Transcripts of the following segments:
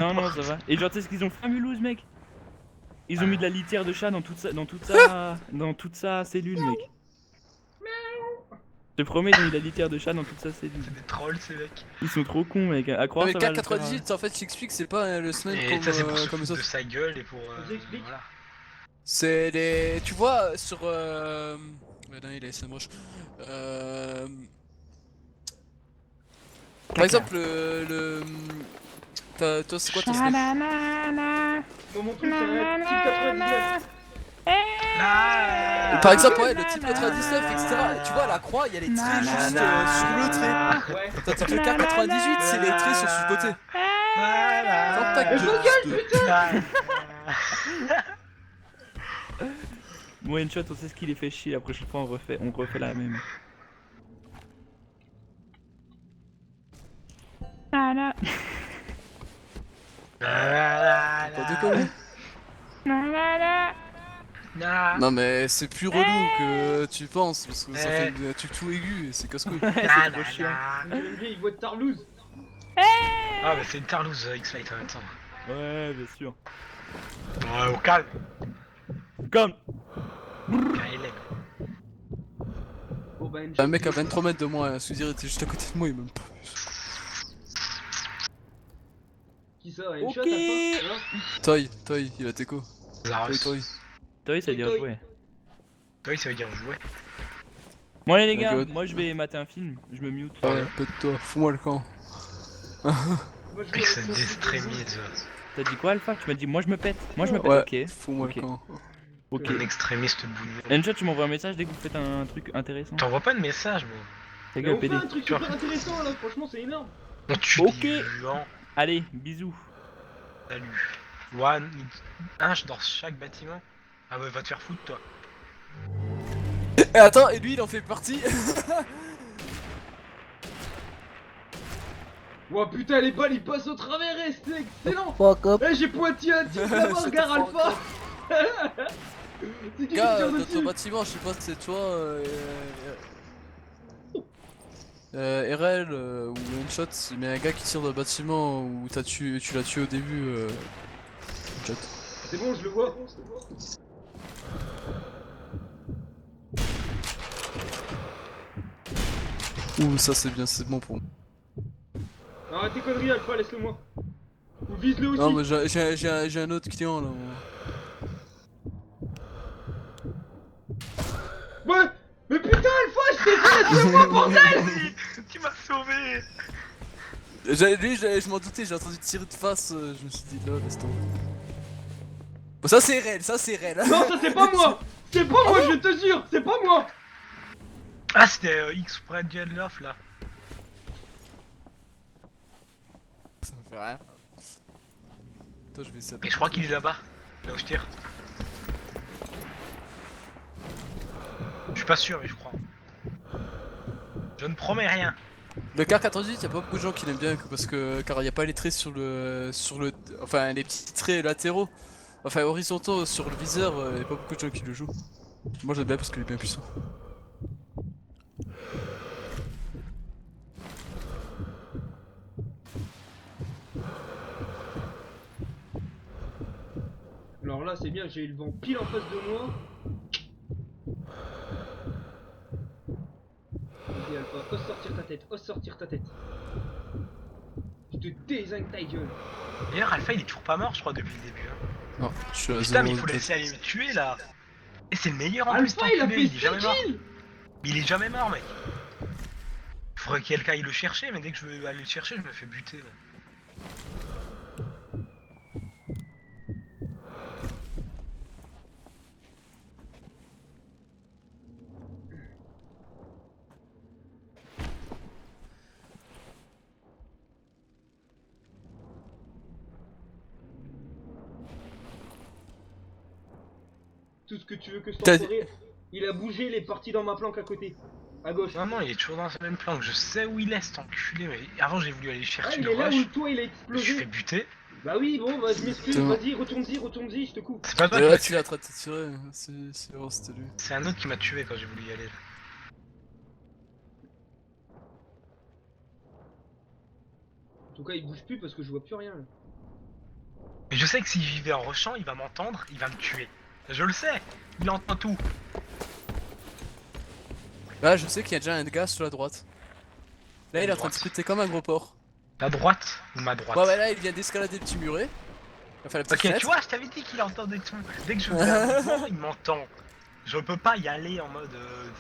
Non, non, ça va. Et genre, tu sais ce qu'ils ont fait à Mulhouse, mec? Ils ont mis de la litière de chat dans toute sa cellule, mec. Je te promets, ils ont mis de la litière de chat dans toute sa cellule. C'est des trolls ces mecs. Ils sont trop cons, mec. À Non, croire, mais ça va le faire. K98, en fait, j'explique, c'est pas le snipe Et ça c'est pour se comme les foutre de autres. sa gueule et pour... Vas-y, explique. voilà. C'est les. Tu vois, sur. Mais non, il est moche. Par exemple, toi, c'est quoi ton snipe? Moi, mon truc, c'est un type 99. Par exemple, ouais, le type 99, etc. Tu vois, la croix, il y a les traits juste sur le trait. Ouais. Tandis que le K98, c'est les traits sur le côté. Ferme ta Mais gueule, gueule, Bon, Enshot, on sait ce qui les fait chier. La prochaine fois, on refait la même. T'as déconné? Non mais c'est plus relou que tu penses parce que ça fait un truc tout aigu et c'est casse-couille. C'est trop chiant. Une vieille voix de Tarlouse. Ah bah c'est une Tarlouse X-Light en même temps. Ouais, bien sûr. Ouais, au calme. Comme. KLM. Bon, bah, une Un mec à 23 mètres de moi, Suzir était juste à côté de moi, il m'a même pas vu. Qui ça? Une Ok. shot à toi? Toy, il a Teco. Zaros. Toy. Toi, ça veut dire Toi. jouer. Oui, ça veut dire jouer. Bon, allez, les Oh gars, God. moi je vais mater un film. Je me mute. Ouais, pète-toi, fous-moi le camp. Moi, je Mec, vais ça rester déstrémise. T'as dit quoi, Alpha? Tu m'as dit, moi je me pète. Moi je me pète. Ouais, Ok. fous-moi Ok. le camp. Ok. Un extrémiste bougnon. Enshot, tu m'envoies un message dès que vous faites un truc intéressant. T'envoies pas de message, moi. Ta Mais gueule, on fait PD. un truc Tu vois. super intéressant là, franchement, c'est énorme. On tue Ok. des gens. Allez, bisous. Salut. One. Je dors chaque bâtiment. Ah bah va te faire foutre, toi. Et attends, et lui il en fait partie. Oh putain, les balles ils passent au travers et c'est excellent. Fuck up. Eh, j'ai pointé un type là-bas, Shut the regarde fuck Alpha. up. C'est qui Gars, tire dans ton dessus? bâtiment, je sais pas si c'est toi, RL ou One-Shot, mais un gars qui tire dans le bâtiment où tu l'as tué au début, One-Shot. C'est bon, je le vois. Ouh, ça c'est bien, c'est bon pour moi. Arrête tes conneries, Alpha, laisse-le moi. Ou vise-le aussi. Non, mais j'ai un autre client là. Ouais. Mais putain, Alpha, je t'ai dit, laisse-le moi, bordel. Tu m'as sauvé. Lui, je m'en doutais, j'ai entendu tirer de face, je me suis dit là, laisse tomber. Bon, ça c'est réel, Non, ça c'est pas moi. C'est pas moi, je te jure, c'est pas moi. Ah, c'était X-Spread Love là. Ça me fait rien. Toi, je vais essayer. Et je crois qu'il est là-bas. Là où je tire. Je suis pas sûr, mais je crois. Je ne promets rien. Le K98, y'a pas beaucoup de gens qui l'aiment bien parce que car y a pas les traits sur le enfin les petits traits latéraux, enfin horizontaux sur le viseur, y a pas beaucoup de gens qui le jouent. Moi j'aime bien parce qu'il est bien puissant. Alors là, c'est bien, j'ai eu le vent pile en face de moi. Vas-y, Alpha, ose sortir ta tête, ose sortir ta tête. Je te désingue ta gueule. D'ailleurs, Alpha il est toujours pas mort, je crois, depuis le début. Hein. Non, je suis à Putain, mais il 0. faut le laisser aller me tuer là. Et c'est le meilleur en plus, Alpha, il a enculé, fait il est jamais 6 mort. kills. Mais il est jamais mort, mec. Faudrait que quelqu'un aille le chercher, mais dès que je veux aller le chercher, je me fais buter. Là. Tout ce que tu veux que je T'as- t'enfoiré. Il a bougé, il est parti dans ma planque à côté. À gauche. Non, non, il est toujours dans ce même plan. Je sais où il est, cet enculé. Mais avant, j'ai voulu aller Ah, chercher il le est là rush. où le toit il a Je me suis fait explosé. buter. Bah oui, bon, bah je m'excuse, Putain. vas-y, retourne-y, je te coupe. C'est pas toi Et qui là m'as tu tué. l'as en train de te tirer, c'est vraiment c'était lui. C'est un autre qui m'a tué quand j'ai voulu y aller. Là. En tout cas, il bouge plus parce que je vois plus rien là. Et je sais que si j'y vais en rushant, il va m'entendre, il va me tuer. Je le sais, il entend tout. Là, je sais qu'il y a déjà un gars sur la droite. Là, il est en train de sprinter comme un gros porc. La droite ou ma droite? Bon, bah là, il vient d'escalader le petit muret. Enfin, la petite Ok, tu fenêtre. vois, je t'avais dit qu'il entendait tout. Dès que je fais un mouvement, il m'entend. Je peux pas y aller en mode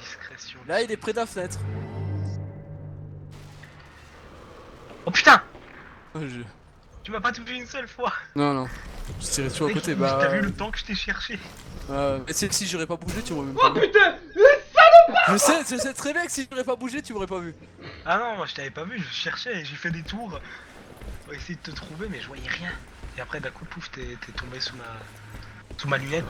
discrétion. Là, il est près de la fenêtre. Oh putain! Oh, je- Tu m'as pas touché une seule fois! Non, non. Je tirais dessus à Dès côté, que- bah. T'as vu le temps que je t'ai cherché? Mais si j'aurais pas bougé, tu m'aurais même Oh pas vu. putain! Je sais très bien que si j'aurais pas bougé, tu m'aurais pas vu. Ah non, moi je t'avais pas vu, je cherchais, j'ai fait des tours pour essayer de te trouver, mais je voyais rien. Et après, d'un coup, pouf, t'es tombé sous ma lunette.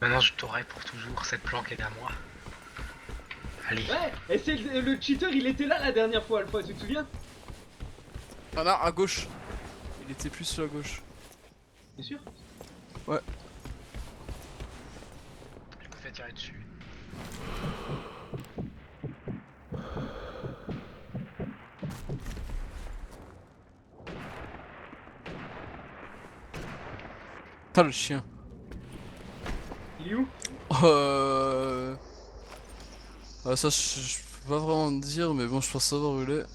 Maintenant, je t'aurai pour toujours, cette planque est à moi. Allez. Ouais, et c'est le cheater, il était là la dernière fois, Alpha, tu te souviens? Ah non, à gauche. Il était plus sur la gauche. T'es sûr? Ouais. Je me fais tirer dessus. Putain, le chien. Il est où? Ah, ça, je peux pas vraiment te dire, mais bon, je pense savoir où il est.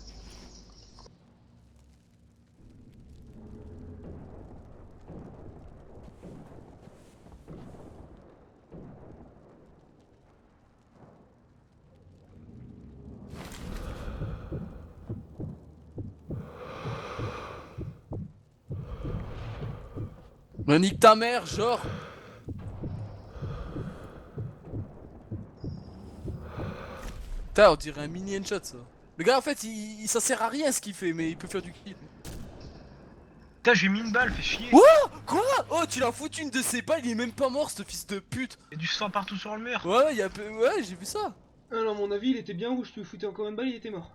Mais nique ta mère, genre! Putain, on dirait un mini headshot ça. Le gars en fait ça sert à rien ce qu'il fait, mais il peut faire du kill. Putain, j'ai mis une balle, fais chier. Quoi? Oh, tu l'as foutu une de ses balles, il est même pas mort ce fils de pute. Il y a du sang partout sur le mur. Ouais, ouais, j'ai vu ça. Ah non, à mon avis, il était bien rouge, tu lui foutais encore une balle, il était mort.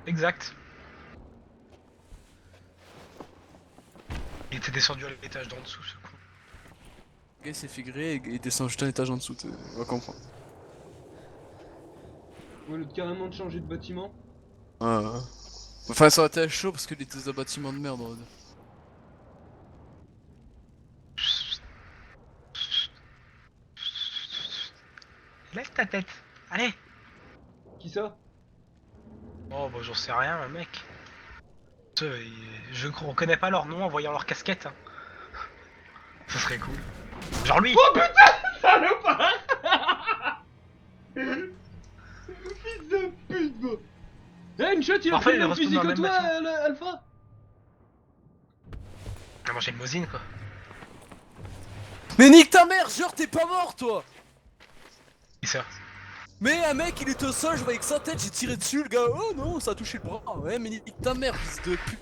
Exact. Il était descendu à l'étage d'en dessous, ce con. Le gars il s'est fait griller et il descend juste un étage en dessous, on va comprendre. Au lieu de carrément de changer de bâtiment. Ah. Enfin, ça aurait été chaud parce qu'il était dans un bâtiment de merde, on va dire. Lève ta tête. Allez. Qui ça? Oh bah j'en sais rien, mec. Je reconnais pas leur nom en voyant leur casquette. Hein. Ça serait cool. Genre lui. Oh putain! Salopard! Fils de pute, gros! Eh, une shot, il a Parfait, pris il le même reste fusil dans que le même toi, bâtiment. Alpha! T'as mangé une mosine quoi. Mais nique ta mère, genre t'es pas mort toi! Qui ça? Mais un mec il était au sol, je voyais que sa tête, j'ai tiré dessus, le gars, oh non, ça a touché le bras. Ouais, mais nique ta mère, fils de pute.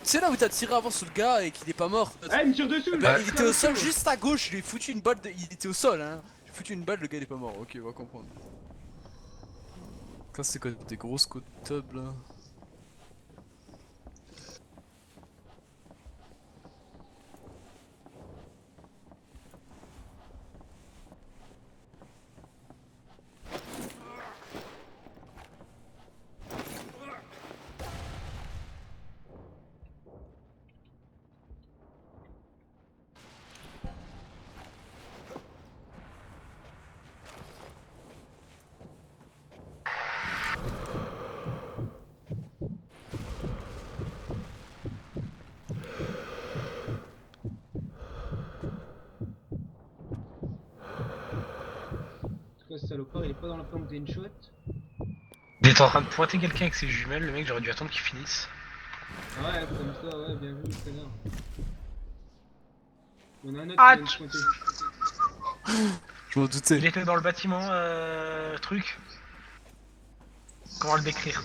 C'est là où t'as tiré avant sur le gars et qu'il est pas mort. Ah, il me tire dessus! Bah, là. il était au sol juste à gauche, je lui ai foutu une balle, il était au sol hein. J'ai foutu une balle, le gars il est pas mort, ok, on va comprendre. Quand c'est quoi des grosses côtes tub là? Pourquoi ce salopard, il est pas dans la planque des shot? Il est en train de pointer quelqu'un avec ses jumelles, le mec j'aurais dû attendre qu'il finisse. Ouais, comme ça, ouais, bien vu, très bien. Il y en a un autre Ah, qui vient de pointer. Je m'en doutais. Il était dans le bâtiment truc. Comment le décrire?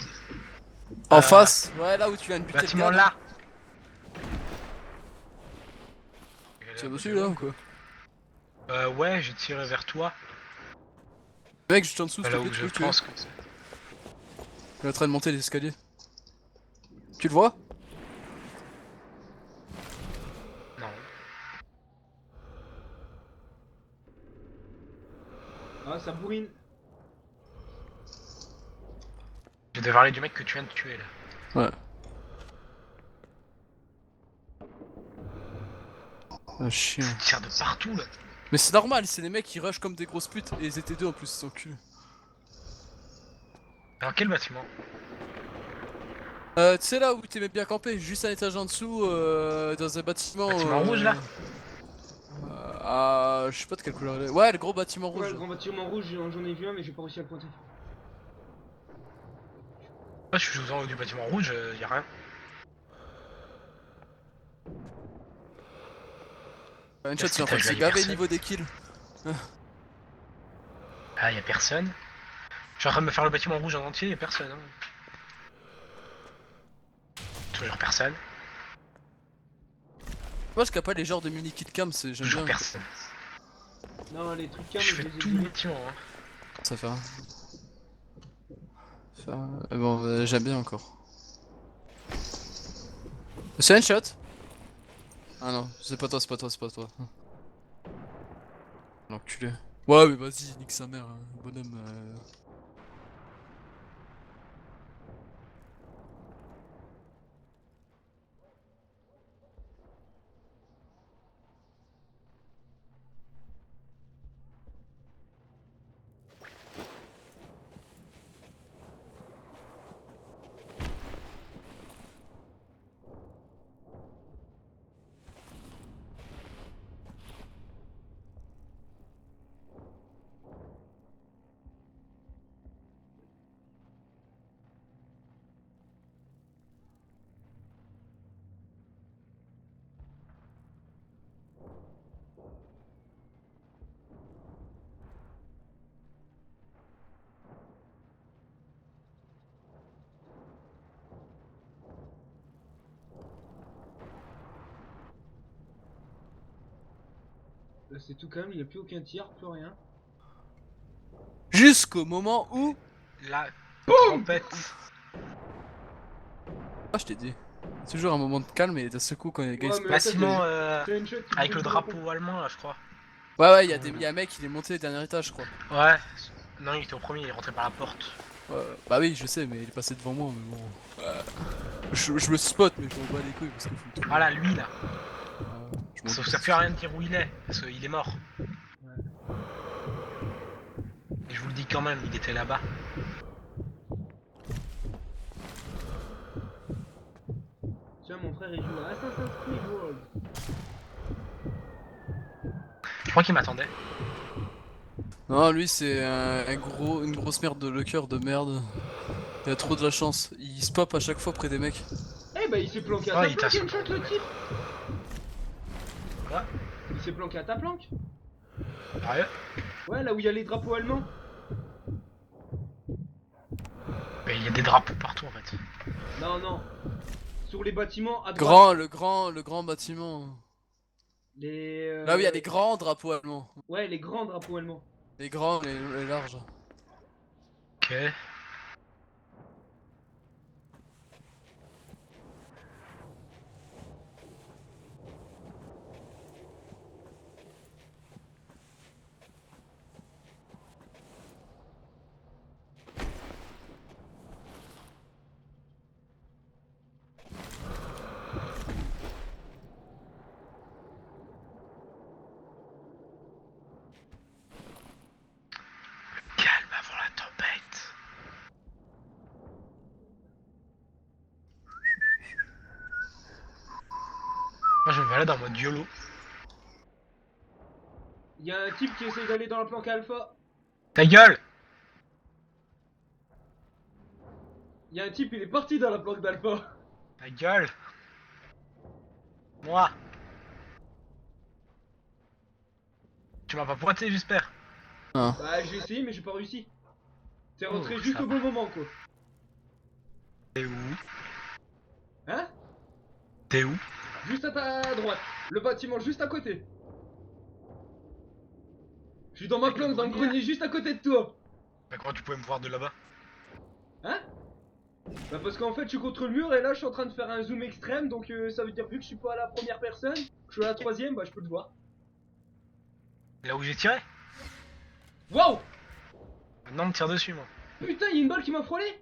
En face? Ouais, là où tu viens de buter le Bâtiment gars. là. Tu as dessus là ou quoi? Ouais, j'ai tiré vers toi. Mec, juste en dessous, s'il te Là plaît, où tu je peux tuer. pense que Il est en train de monter les escaliers. Tu le vois? Ah, ça bourrine. Je vais parler du mec que tu viens de tuer là. Ouais. Ah, chiant. Il tire de partout là. Mais c'est normal, c'est les mecs qui rushent comme des grosses putes. Et ils étaient deux en plus, ces enculés. Dans quel bâtiment? Tu sais là où t'aimais bien camper, juste un étage en dessous, dans un bâtiment. Bâtiment rouge, là Je sais pas de quelle couleur il est. Ouais, le gros bâtiment Ouais, rouge. le grand bâtiment rouge, j'en ai vu un, mais j'ai pas réussi à le pointer. Moi je suis en haut du bâtiment rouge, y a rien. Une shot, Parce c'est en que train de t'as se vu gaver personne. niveau des kills. Ah, y a personne. Je suis en train de me faire le bâtiment rouge en entier, y a personne. Hein. Toujours personne. Moi je capable les genres de mini kill cam, j'aime Toujours bien. personne. Non, les trucs calmes, Je je fais les ai tout le dit. bâtiment. Hein. Ça fait. Bon, j'aime bien encore. C'est un shot. Ah non, c'est pas toi, c'est pas toi, c'est pas toi. L'enculé. Ouais, mais vas-y, nique sa mère, hein, bonhomme. Là, c'est tout calme, il n'y a plus aucun tir, plus rien. Jusqu'au moment où. La trompette. Ah, je t'ai dit. C'est toujours un moment de calme et d'un seul coup quand les gars ils se mais passent. Bâtiment C'est une shot qui avec brûle le tout drapeau allemand là, je crois. Ouais, y a un mec, il est monté au dernier étage, je crois. Ouais. Non, il était au premier, il est rentré par la porte. Ouais, bah oui, je sais, mais il est passé devant moi, mais bon. Je me spot, mais je m'en bats les couilles parce qu'il faut me trouver. Voilà, lui là. Je m'en Ça doute. sert plus à rien de dire où il est, parce qu'il est mort. Et je vous le dis quand même, il était là-bas. Tiens, mon frère il joue à Assassin's Creed World. Je crois qu'il m'attendait. Non, lui c'est une grosse merde de locker de merde. Il a trop de la chance. Il se pop à chaque fois près des mecs. Eh bah, il s'est planqué à Oh, ta il planque, t'a une shot le type. Quoi? Il s'est planqué à ta planque. Sérieux? Ouais, là où il y a les drapeaux allemands. Mais il y a des drapeaux partout en fait. Non, non. Sur les bâtiments à droite. Le grand bâtiment. Les. Là où il y a les grands drapeaux allemands. Ouais, les grands drapeaux allemands. Les grands, les larges. Ok. Calme avant la tempête. Moi je me balade en mode YOLO. Il y a un type qui essaye d'aller dans la planque alpha. Ta gueule! Il y a un type, il est parti dans la planque d'alpha. Ta gueule! Moi! Tu m'as pas pointé, j'espère. Ah. Bah, j'ai essayé, mais j'ai pas réussi. T'es rentré Oh, juste ça au bon moment, quoi. T'es où? Hein? T'es où? Juste à ta droite. Le bâtiment juste à côté. Je suis dans ma planque, dans le grenier, juste à côté de toi. Bah comment tu pouvais me voir de là-bas? Hein? Bah parce qu'en fait je suis contre le mur et là je suis en train de faire un zoom extrême, donc ça veut dire vu que je suis pas à la première personne, je suis à la troisième, bah je peux te voir. Là où j'ai tiré? Waouh! Maintenant, on me tire dessus, moi. Putain, y'a une balle qui m'a frôlé.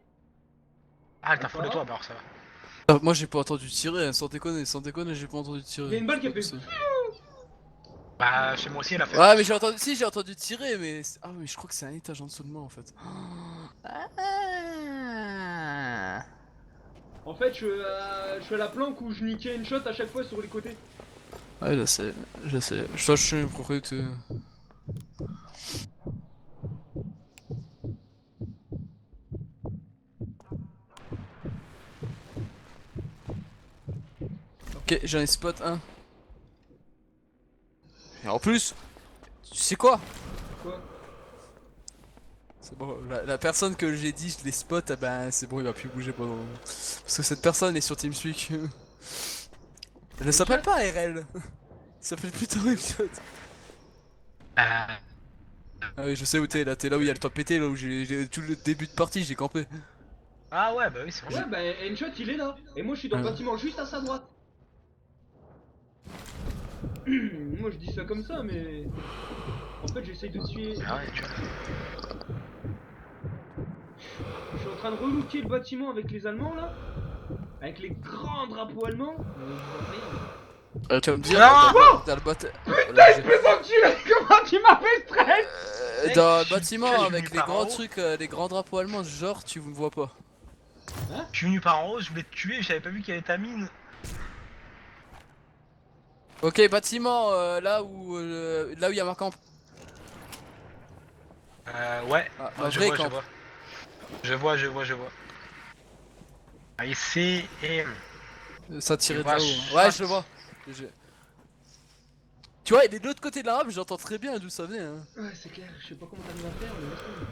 Ah, elle t'a frôlé toi, bah alors ça va. Ah, moi j'ai pas entendu tirer, hein, sans déconner, j'ai pas entendu tirer. Y'a une balle qui a fait. C'est pas Bah, chez moi aussi, elle a fait. possible. Ouais, mais j'ai entendu, si j'ai entendu tirer, mais ah mais je crois que c'est un étage en dessous de moi en fait. Ah. En fait, je suis à la planque où je niquais une shot à chaque fois sur les côtés. Ouais, je sais. Je suis un propriétaire. Ok, j'en ai spot un. Et en plus, tu sais quoi? Quoi? C'est bon, la personne que j'ai dit je les spot, eh ben c'est bon, il va plus bouger pendant. Parce que cette personne est sur TeamSpeak. Elle ne s'appelle pas RL. Elle s'appelle plutôt Rimshot. Ah, Ah oui, je sais où t'es là, t'es là où il y a le top pété, là où j'ai tout le début de partie, j'ai campé. ah ouais, bah oui, c'est vrai. Ouais, bah, Enshot il est là. Et moi, je suis dans le Ouais. bâtiment juste à sa droite. Moi, je dis ça comme ça, mais. En fait, j'essaye de tuer. Ah ouais, tu vois. Je suis en train de relooker le bâtiment avec les Allemands là. Avec les grands drapeaux allemands. Tu vas me dire, Non dans le Comment tu m'as fait stress? dans le Je suis bâtiment venu avec les par grands en haut. trucs, les grands drapeaux allemands, genre tu me vois pas. Je suis venu par en haut, je voulais te tuer, j'avais pas vu qu'il y avait ta mine. Ok, bâtiment, là où il y a ma camp. Ouais, Ah, ouais, un je vrai vois, camp. je vois. Je vois. Ah, ici, et. Ça tirait Tu de là-haut. vois, Ouais, shot. je le vois. Tu vois, il est de l'autre côté de l'arabe, j'entends très bien d'où ça venait. Hein. Ouais, c'est clair, je sais pas comment t'arrives à faire, mais laisse tomber.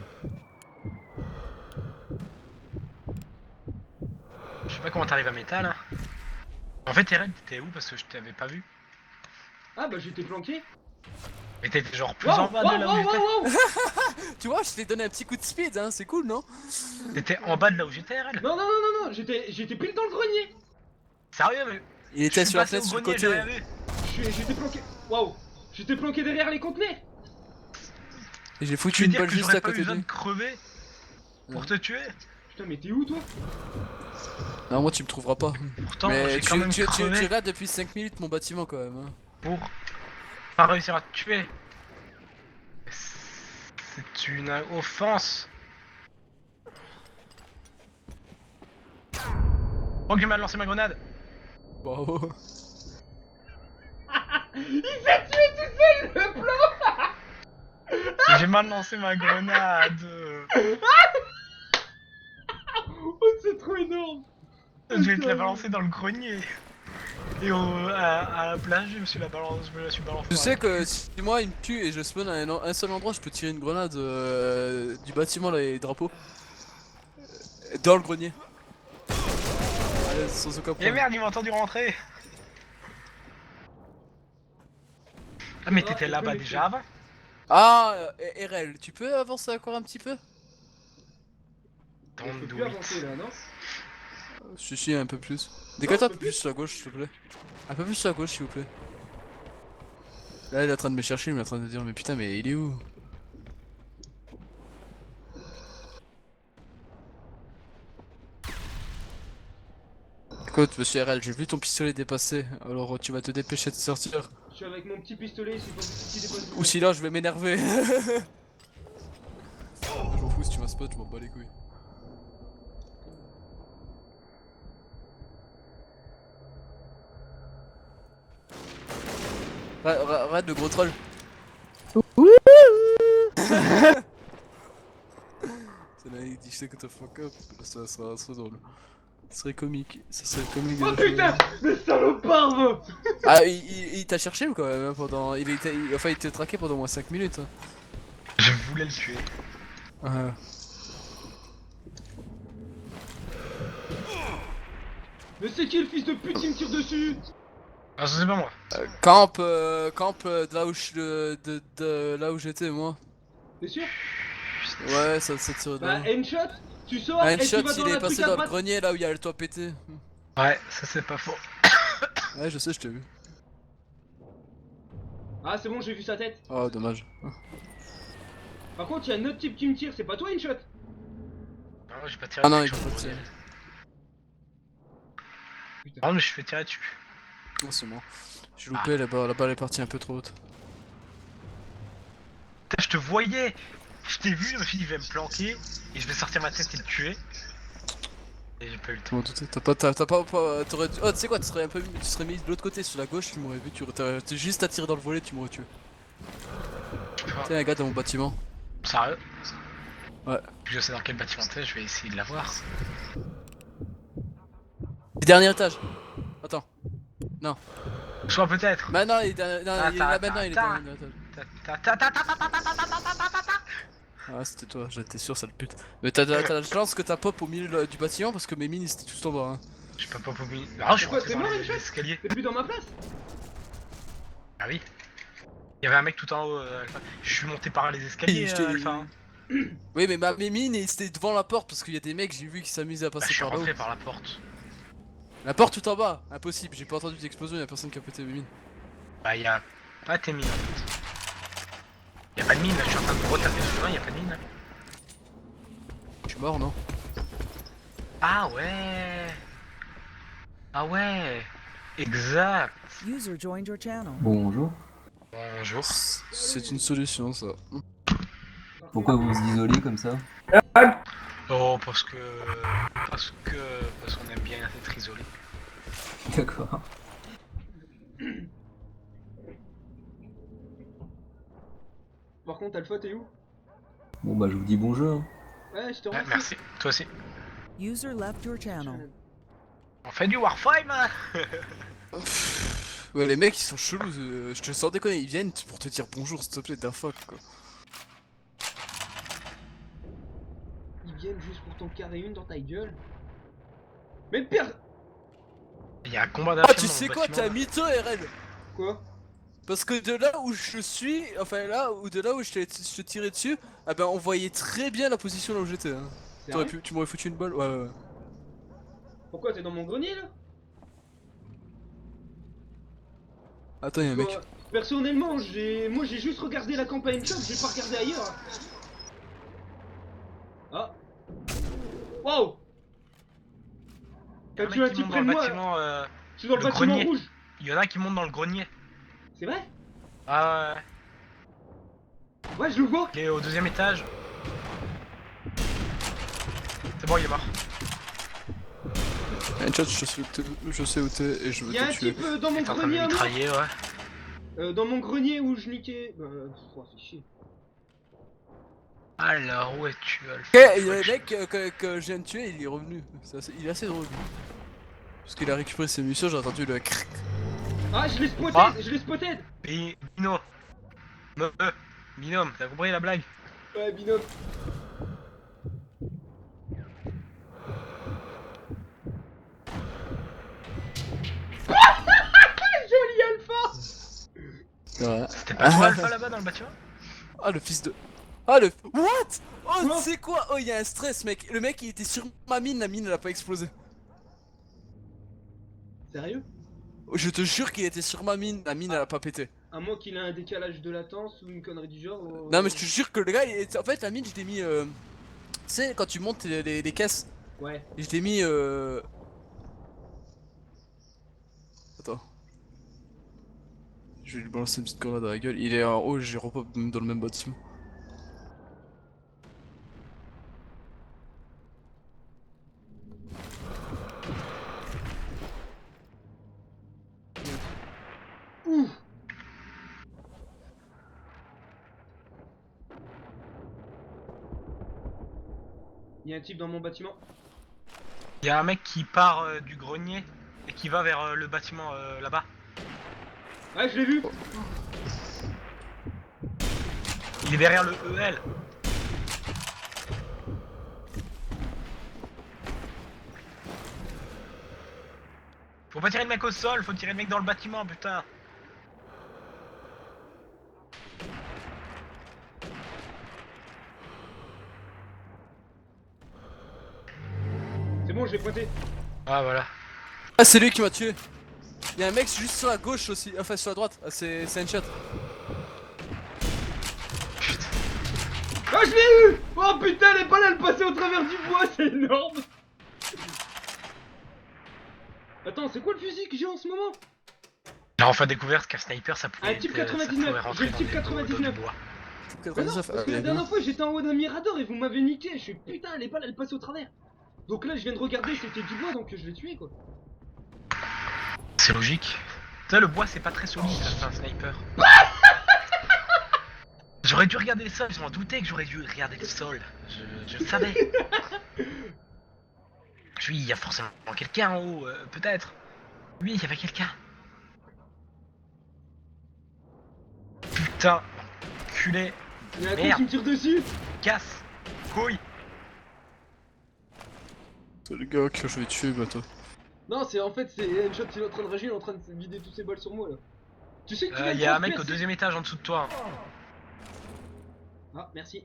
Je sais pas comment t'arrives à métal. Hein. En fait, Eren, t'étais où? Parce que je t'avais pas vu. Ah, bah j'étais planqué. Mais t'étais genre plus Wow, en bas de là où j'étais. wow. Tu vois, je t'ai donné un petit coup de speed, hein, c'est cool, non? T'étais en bas de là où j'étais, Eren. Non, j'étais pile dans le grenier. Sérieux, mais. Il Je était suis sur la passé fenêtre au sur le grenier, j'ai côté. rien vu. J'étais planqué. Waouh. J'étais planqué derrière les conteneurs. Et j'ai Tu foutu veux une dire balle que juste j'aurais à pas eu côté de besoin lui. de crever pour te tuer? Putain, mais t'es où toi? Non, moi tu me trouveras pas. Pourtant, Mais j'ai quand même tu crevé regardes depuis 5 minutes mon bâtiment quand même. Hein. pour pas réussir à te tuer. C'est une offense. Oh, qu'il m'a lancé ma grenade. Bravo. Il s'est tué tout seul, le plan. J'ai mal lancé ma grenade. Oh, c'est trop énorme. Je vais te la balancer dans le grenier. Et à la plage, je me suis balancé. Tu sais que si moi il me tue et je spawn à un seul endroit, je peux tirer une grenade du bâtiment là, les drapeaux. Dans le grenier. Allez, sans aucun Et problème. merde, il m'a entendu rentrer. Ah, mais t'étais là-bas déjà avant? Ah, RL, tu peux avancer encore un petit peu? Il faut plus avancer là, non? Si, un peu plus. Décale-toi un un peu peu plus sur la gauche, s'il te plaît. Un peu plus sur la gauche, s'il vous plaît. Là, il est en train de me chercher, il est en train de dire, mais putain, mais il est où? Écoute, monsieur RL, j'ai vu ton pistolet dépasser, alors tu vas te dépêcher de sortir. Je suis avec mon petit pistolet, c'est pas possible qu'il dépasse. Ou sinon, je vais m'énerver. Je m'en fous si tu m'as spot, je m'en bats les couilles. Arrête le gros troll. C'est là, il dit shut the fuck up. Ça serait drôle. Ça serait comique. Ça serait comique. Oh putain, mais salopard va. Ah, il t'a cherché ou quand même hein, pendant. Enfin, il t'a traqué pendant au moins 5 minutes. Hein. Je voulais le tuer. Ah. Mais c'est qui le fils de pute qui me tire dessus? Ah, ça c'est pas moi. Camp de là où de là où j'étais moi. T'es sûr? Ouais, ça tire Bah, dedans. Enshot, tu sors Un et tu shot, vas dans il est la passé truc à dans le droite. grenier là où il y a le toit pété. Ouais, ça c'est pas faux. Ouais, je sais, je t'ai vu. Ah, c'est bon, j'ai vu sa tête. Oh, dommage. Par contre, il y a un autre type qui me tire, c'est pas toi, une shot? Non, j'ai pas tiré Ah non, dessus, il je peut suis pas tirer. Non, mais je fais tirer dessus. Oh, c'est moi. J'ai loupé, la balle est partie un peu trop haute. Putain, je te voyais. Je t'ai vu, je me suis dit, il va me planquer. Et je vais sortir ma tête et le tuer. Et j'ai pas eu le Je temps. m'en doutais. T'aurais dû. Oh, tu sais quoi, tu serais mis de l'autre côté sur la gauche, tu m'aurais vu, t'es juste à tirer dans le volet, tu m'aurais tué. Tiens, un gars dans mon bâtiment. Sérieux? Ouais. Je sais dans quel bâtiment t'es, je vais essayer de l'avoir. Dernier étage. Attends. Soit peut-être. Maintenant, il est là, maintenant, il est Attends. dernier étage. Ta. Ah, c'était toi, j'étais sûr, sale pute. Mais t'as la chance que t'as pop au milieu du bâtiment parce que mes mines étaient tout en bas. Hein. J'ai pas mis. Non, je suis Pourquoi, rentré t'es dans mort, les une shot? escaliers. T'es plus dans ma place? Ah oui. Il y avait un mec tout en haut, Alpha. Je suis monté par les escaliers, Je t'ai- Alpha. Hein. Oui, mais mes mines c'était devant la porte parce qu'il y a des mecs, j'ai vu qui s'amusaient à Bah, passer je suis par là-haut. rentré par la porte. La porte tout en bas, impossible, j'ai pas entendu d'explosion, y'a personne qui a pété mes mines. Bah, y a pas tes mines en fait. Y a pas de mine là, je suis en train de retaper sur un, y a pas de mine là. Je suis mort, non? Ah ouais. Ah ouais. Exact. User joined your channel. Bonjour. Bonjour. C'est une solution ça. Pourquoi vous vous isolez comme ça? Oh, parce qu'on aime bien être isolé. D'accord. Par contre, Alpha, t'es où? Bon bah je vous dis bonjour. Ouais, je te Ouais, remercie. merci. Toi aussi. User left your channel. On fait du Warframe hein. Ouais, les mecs ils sont chelous, je te sens déconner, ils viennent pour te dire bonjour s'il te plaît, d'un fuck quoi. Ils viennent juste pour t'en carrer une dans ta gueule. Mais le pire. Il y a un combat Ah, d'infirme tu dans sais le quoi, bâtiment, t'as là. mytho RL. Quoi? Parce que de là où je suis, enfin là, ou de là où je te tirais dessus, ah ben on voyait très bien la position là où j'étais. Hein. Sérieux? Tu m'aurais foutu une balle, ouais. Pourquoi t'es dans mon grenier là? Attends, y'a un mec. Personnellement, moi j'ai juste regardé la campagne shop, j'ai pas regardé ailleurs. Ah. Waouh. Il y a T'as tué un qui type monte près de dans le moi. bâtiment, Je suis dans le le bâtiment grenier. rouge. Il y en a qui montent dans le grenier. C'est vrai? Ah ouais. Ouais, je le vois. Il est au deuxième étage. C'est bon, il est mort. Chat, je sais où t'es et je veux Il y a te un tuer. type dans mon Il est en train de grenier me à moi. mitrailler, ouais. Dans mon grenier où je niquais. C'est chier. Alors, où es-tu, Alpha? Ok, il y a le mec que je viens de tuer, il est revenu. Il est assez drôle. Lui. Parce qu'il a récupéré ses munitions, j'ai entendu le cric. Ah, je l'ai spotted, Ah. je l'ai spotted. Bino. Binôme, t'as compris la blague? Ouais, binôme. Joli Alpha. Ouais. C'était pas toi Alpha là-bas dans le bâtiment? Ah le fils de... Ah le... What? Oh Quoi? tu sais quoi? Oh il y a un stress mec. Le mec il était sur ma mine, la mine elle a pas explosé. Sérieux? Je te jure qu'il était sur ma mine, la mine elle a pas pété. À moins qu'il ait un décalage de latence ou une connerie du genre. Non mais je te jure que le gars, en fait la mine je l'ai mis... Tu sais quand tu montes les caisses, Ouais. je l'ai mis... Attends. Je vais lui balancer une petite grenade dans la gueule. Il est en haut, j'ai repop dans le même bâtiment. Ouh. Il y a un type dans mon bâtiment. Il y a un mec qui part du grenier et qui va vers le bâtiment là-bas. Ouais, je l'ai vu. Il est derrière le EL. Faut pas tirer le mec au sol, faut tirer le mec dans le bâtiment, putain. C'est bon, je l'ai pointé. Ah voilà. Ah c'est lui qui m'a tué. Il y a un mec juste sur la gauche aussi, enfin sur la droite, ah, c'est un chat. Ah, je l'ai eu! Oh putain, les balles elles passaient au travers du bois, c'est énorme! Attends, c'est quoi le fusil que j'ai en ce moment? J'ai enfin découvert qu'un sniper ça pouvait. Un type ça pouvait 99, rentrer j'ai le type dans les- dans 99. du bois. Mais non, 99, parce que la dernière fois j'étais en haut d'un mirador et vous m'avez niqué. Je suis putain, les balles elles passaient au travers. Donc là, je viens de regarder, c'était du bois donc je l'ai tué quoi. C'est logique. Tu sais, le bois c'est pas très solide, ça, c'est un sniper. J'aurais dû regarder le sol, je m'en doutais que j'aurais dû regarder le sol. Je le savais. Oui, il y a forcément quelqu'un en haut, peut-être. Oui, il y avait quelqu'un. Putain, culé, Y'a un con Merde. qui me tire dessus. casse, couille. C'est le gars que je vais tuer bientôt. Non, c'est en fait, c'est Headshot, il est en train de rager, il est en train de vider tous ses balles sur moi là. Tu sais que tu viens Il de y a un mec au transpercer- deuxième étage en dessous de toi. Ah, merci.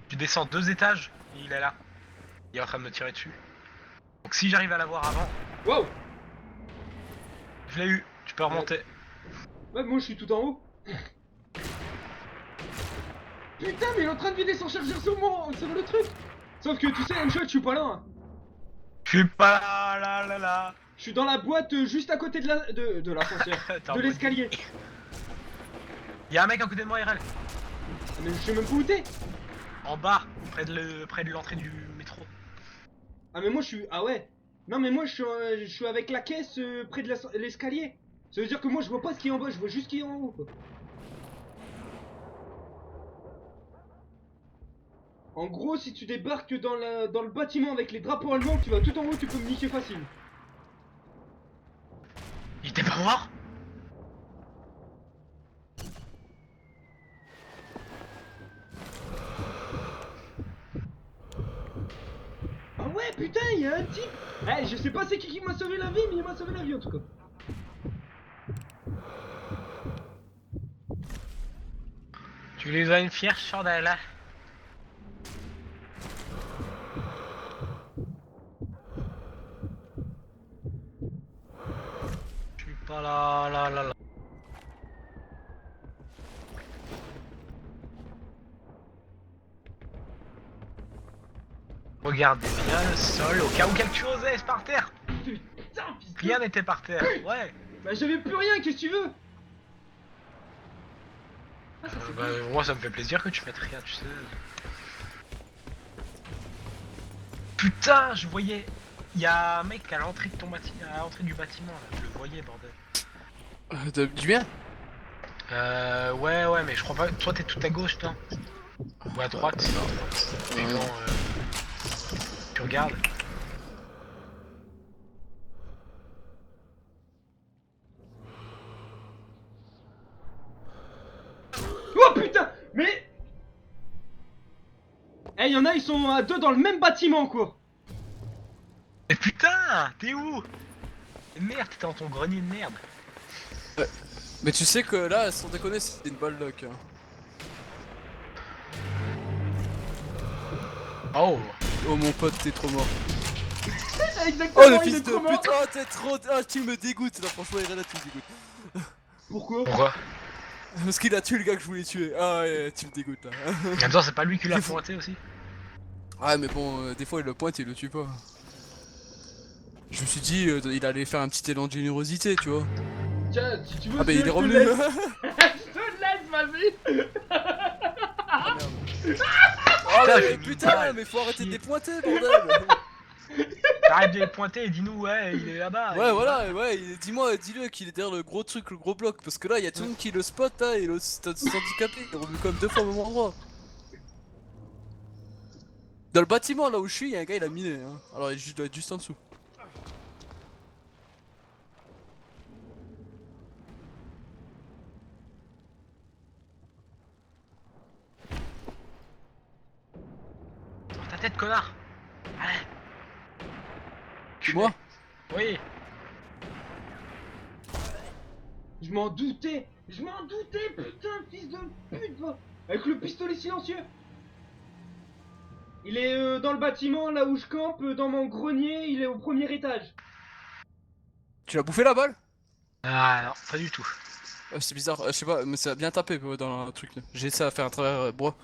Tu descends 2 étages, et il est là. Il est en train de me tirer dessus. Donc si j'arrive à l'avoir avant, Waouh! je l'ai eu, tu peux remonter. Ouais, moi je suis tout en haut. Putain, mais il est en train de vider son chargeur sur moi, sur le truc. Sauf que tu sais, Headshot, je suis pas là. Hein. Je suis pas là, là, là, là. Je suis dans la boîte juste à côté de l'ascenseur, Attends, de l'escalier. Il y a un mec à côté de moi, RL. Ah, mais je sais même pas où t'es. En bas, près de l'entrée du métro. Ah mais moi je suis... Ah ouais. Non mais moi je suis avec la caisse près de l'escalier. Ça veut dire que moi je vois pas ce qui est en bas, je vois juste ce qui est en haut quoi. En gros si tu débarques dans le bâtiment avec les drapeaux allemands, tu vas tout en haut, tu peux me niquer facile. Il était pas mort? Ah ouais putain, il y a un type. Eh, je sais pas c'est qui m'a sauvé la vie, mais il m'a sauvé la vie en tout cas. Tu lui as une fière chandelle. Je suis pas là, là, là, là. Regardez bien le sol au cas où quelque chose est par terre. Putain, fils de... Rien n'était par terre. Ouais. Bah j'avais plus rien, qu'est-ce que tu veux? Moi ça me fait plaisir que tu mettes rien, tu sais. Putain, je voyais. Il y a un mec à l'entrée de ton bâtiment, à l'entrée du bâtiment là. Je le voyais, bordel. Du bien? Ouais, mais je crois pas. Toi t'es tout à gauche, toi. Ou à droite. Mais non, tu regardes. Oh putain, mais... Eh, y'en a, ils sont à deux dans le même bâtiment quoi. Mais putain, t'es où? Merde, t'étais dans ton grenier de merde. Mais tu sais que là, sans déconner, c'était une balle luck. Hein. Oh. Oh mon pote, t'es trop mort. Exactement, Oh le il fils est de trop mort. putain, t'es trop... Ah tu me dégoûtes là, franchement Irena tu me dégoûtes. Pourquoi? Pourquoi? Parce qu'il a tué le gars que je voulais tuer. Ah ouais, tu me dégoûtes là. En même temps, c'est pas lui qui l'a pointé aussi. Ah mais bon, des fois il le pointe et il le tue pas. Je me suis dit, il allait faire un petit élan de générosité, tu vois. Tiens, si tu veux, Ah bah je il est te revenu. laisse. Je te laisse, vas-y. Ah merde. Oh Putain, mais j'ai putain, mal. mais faut arrêter de les pointer, bordel. Arrête de les pointer et dis-nous, ouais, il est là-bas. Ouais voilà, ouais, dis-moi, dis-le qu'il est derrière le gros truc, le gros bloc, parce que là, il y a tout le monde qui le spot là, et l'autre c'est handicapé, il est revenu comme 2 fois au même endroit. Dans le bâtiment là où je suis, il y a un gars, il a miné, hein. Alors il doit être juste en dessous. Sur ta tête, connard. Allez. Moi? Oui. Je m'en doutais, putain, fils de pute, va. Avec le pistolet silencieux. Il est dans le bâtiment, là où je campe, dans mon grenier, il est au premier étage. Tu l'as bouffé la balle? Ah non, pas du tout. C'est bizarre, je sais pas, mais ça a bien tapé dans le truc là. J'ai essayé à faire un travers bois.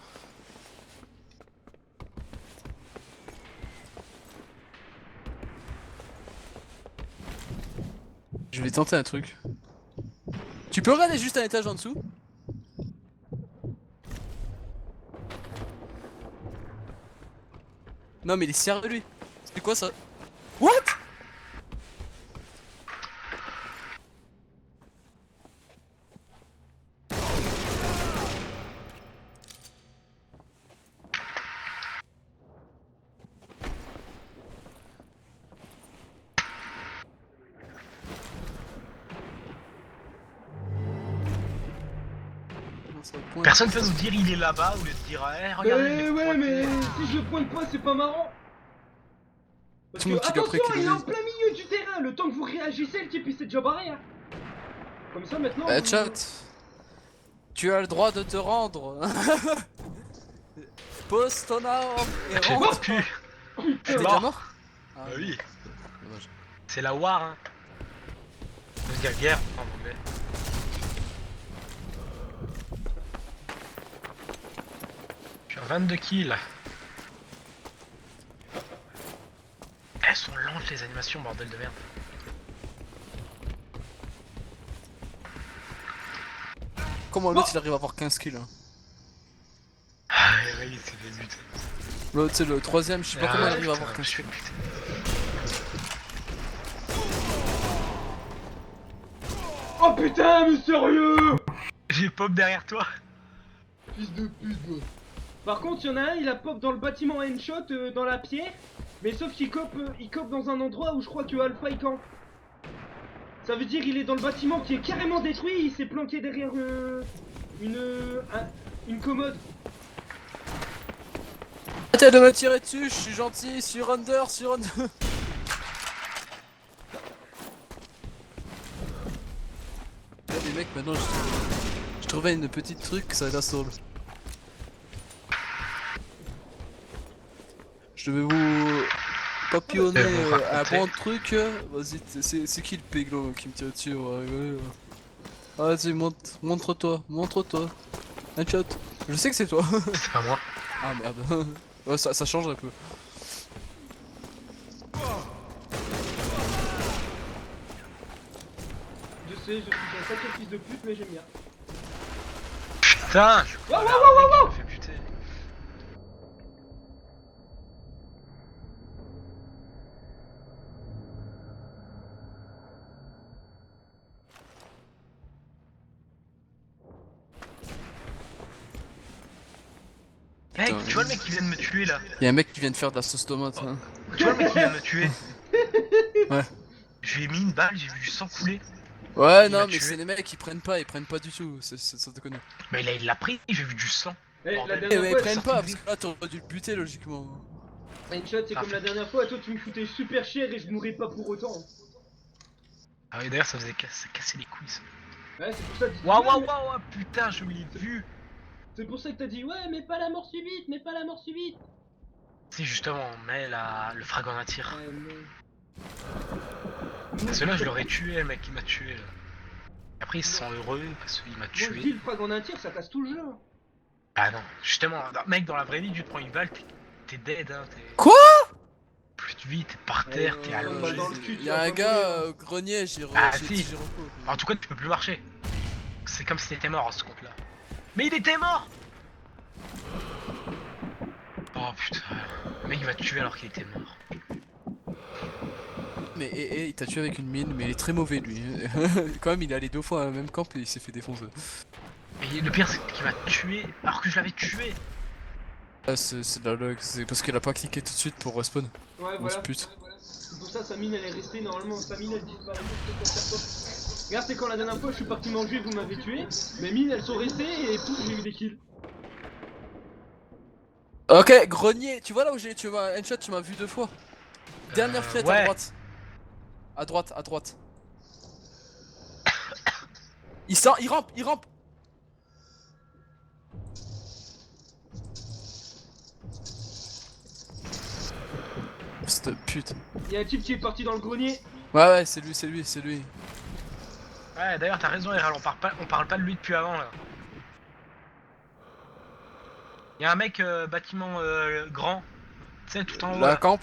Je vais tenter un truc. Tu peux regarder juste un étage en dessous? Non mais il est sérieux lui. C'est quoi ça? What? Personne peut nous dire il est là-bas ou lui dire eh regardez Mais les ouais, pointés. mais si je le pointe pas, c'est pas marrant. Parce Tout le que, monde qui l'a pris, attention, qui il est le en dit. plein milieu du terrain. Le temps que vous réagissez, le type il s'est déjà barré. Hein. Comme ça maintenant. vous- Chat, tu as le droit de te rendre. Pose ton arme et J'ai rentre. pu. Ah, Je t'es suis déjà mort. mort? Ah Bah oui, dommage. c'est la war hein. On se dit guerre en anglais. Je suis à 22 kills. Elles sont lentes les animations, bordel de merde. Comment l'autre il arrive à avoir 15 kills hein. Ah oui, il s'est fait buter. L'autre c'est le troisième, je sais pas comment il arrive à putain, avoir 15 je suis kills. fait buter. Oh putain, mais sérieux. J'ai pop derrière toi. Fils de pute, gros. Par contre, il y en a un, il a pop dans le bâtiment Handshot dans la pierre. Mais sauf qu'il cope dans un endroit où je crois que Alpha il campe. Ça veut dire il est dans le bâtiment qui est carrément détruit, il s'est planqué derrière une commode. Arrêtez de me tirer dessus, je suis gentil, sur under. Là, les mecs, maintenant je trouvais une petite truc, ça la sauve. Je vais vous papillonner Je vais vous un raconter. bon truc. Vas-y, c'est qui le péglo qui me tire dessus? Ouais. Vas-y, montre-toi. Un chat. Je sais que c'est toi. C'est pas moi. Ah merde. Ouais, ça change un peu. Je sais, je suis un sacré fils de pute, mais j'aime bien. Putain, je suis Wow, wow, là, wow, le mec, wow, il me fait buter. Hey, Putain, tu vois le mec qui vient de me tuer là? Y'a un mec qui vient de faire de la sauce tomate. Hein. Tu vois le mec qui vient de me tuer? Ouais. Je lui ai mis une balle, j'ai vu du sang couler. Ouais, Il non, m'a mais tué. c'est les mecs ils prennent pas du tout. Ça te connaît. Mais il l'a pris, j'ai vu du sang. Eh, Bordel. la Eh, dernière mais ils fois, prennent sorti pas, de parce que là t'aurais dû le buter logiquement. Handshot, c'est comme la dernière fois, toi tu me foutais super cher et je mourrais pas pour autant. Ah oui, d'ailleurs, ça faisait ça cassait les couilles. Ça. Ouais, c'est pour ça que Waouh, waouh, waouh, putain, je l'ai vu. C'est pour ça que t'as dit ouais, mais pas la mort subite, mais pas la mort subite. Si, justement, on met le fragment à tir. Ouais, mais... Parce que là, je l'aurais tué, le mec qui m'a tué. Là. Après, ils se sont heureux parce qu'il m'a Moi je dis tué. le frag en un tir, ça casse tout le jeu. Ah non, justement, mec, dans la vraie vie, tu te prends une balle, t'es dead, hein. Quoi? Plus de vie, t'es par terre, t'es à bah, l'eau. dans le cul, tu Y'a vas un pas gars mourir. au grenier, Ah, j'ai si. repos. En tout cas, tu peux plus marcher. C'est comme si t'étais mort à ce compte-là. Mais il était mort. Oh putain, le mec il m'a tué alors qu'il était mort. Mais il t'a tué avec une mine, mais il est très mauvais lui. Quand même, il est allé 2 fois à la même camp et il s'est fait défoncer. Et le pire, c'est qu'il m'a tué alors que je l'avais tué. Ah, c'est de la log, c'est parce qu'elle a pas cliqué tout de suite pour respawn. Ouais, On voilà. se pute. C'est pour ça sa mine elle est restée normalement, sa mine elle disparaît. Regarde, c'est quand la dernière fois je suis parti manger, vous m'avez tué. Mes mines elles sont restées et pouf, j'ai eu des kills. Ok, grenier, tu vois là où tu m'as headshot, tu m'as vu 2 fois. Dernière fenêtre ouais. à droite. À droite. Il rampe. Cette pute. Y'a un type qui est parti dans le grenier. Ouais, c'est lui. Ouais, d'ailleurs, t'as raison, Héral, on parle pas de lui depuis avant là. Y'a un mec bâtiment grand, tu sais, tout en haut. La Là, camp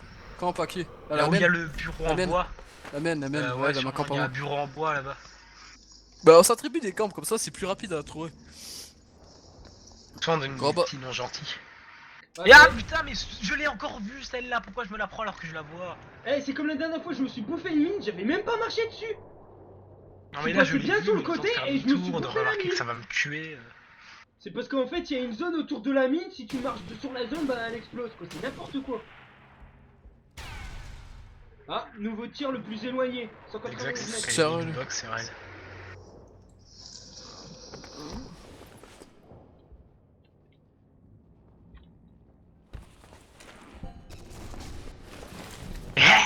à qui? À là la où il y a mienne. le bureau La en mienne. bois. La mienne, ouais, la sûrement, ma camp il y a en un bureau en bois là-bas. Bah on s'attribue des camps, comme ça c'est plus rapide à trouver. Soit on donne Gros des bah. petits noms gentils. Ah, Et ah ouais. putain, mais je l'ai encore vue celle-là, pourquoi je me la prends alors que je la vois? Eh, c'est comme la dernière fois, je me suis bouffé une mine, j'avais même pas marché dessus. Non Je mais suis là je passé l'ai bien vue, sur mais le le temps de côté faire et je me suis demi-tour, de bouffé la remarquer que mine. ça va me tuer. C'est parce qu'en fait, il y a une zone autour de la mine, si tu marches sur la zone, bah elle explose quoi, c'est n'importe quoi. Ah, nouveau tir le plus éloigné, Exact, 191 c'est mètres. ce Tiens, qu'elle dit ouais. du box, c'est vrai.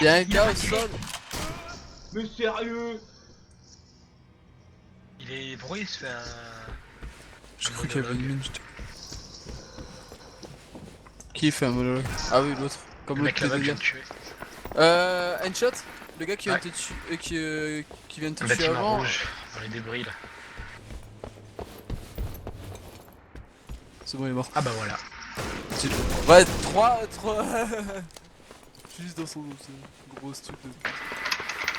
Y'a un gars au sol. Mais sérieux? Il est... Pourquoi il se fait un... J'ai un cru qu'il y avait une monologue? mine. Qui fait un monologue? Ah oui, l'autre. Comme Le l'autre mec là-bas que je viens PDG. de tuer. Handshot. Le gars qui vient de te tuer, qui vient de te Un tuer bâtiment avant. rouge, dans les débris là. C'est bon, il est mort. Ah bah voilà. Ouais, 3. Juste dans son gros truc de.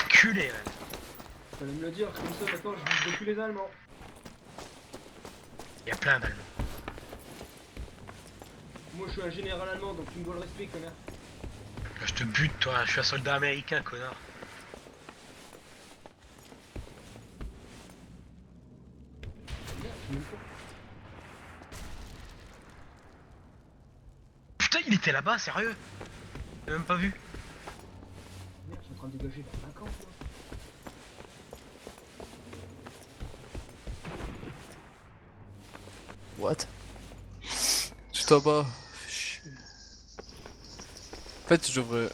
Culé, ouais. Fallait me le dire, comme ça maintenant je vise plus les Allemands. Il y a plein d'Allemands. Moi je suis un général allemand donc tu me dois le respect connard. Là, je te bute toi, je suis un soldat américain connard. Merde, je sais même pas. Putain il était là-bas, sérieux? J'ai même pas vu. Merde, je suis en train de dégager vers 50 moi. What? Tout en bas. En fait, je devrais.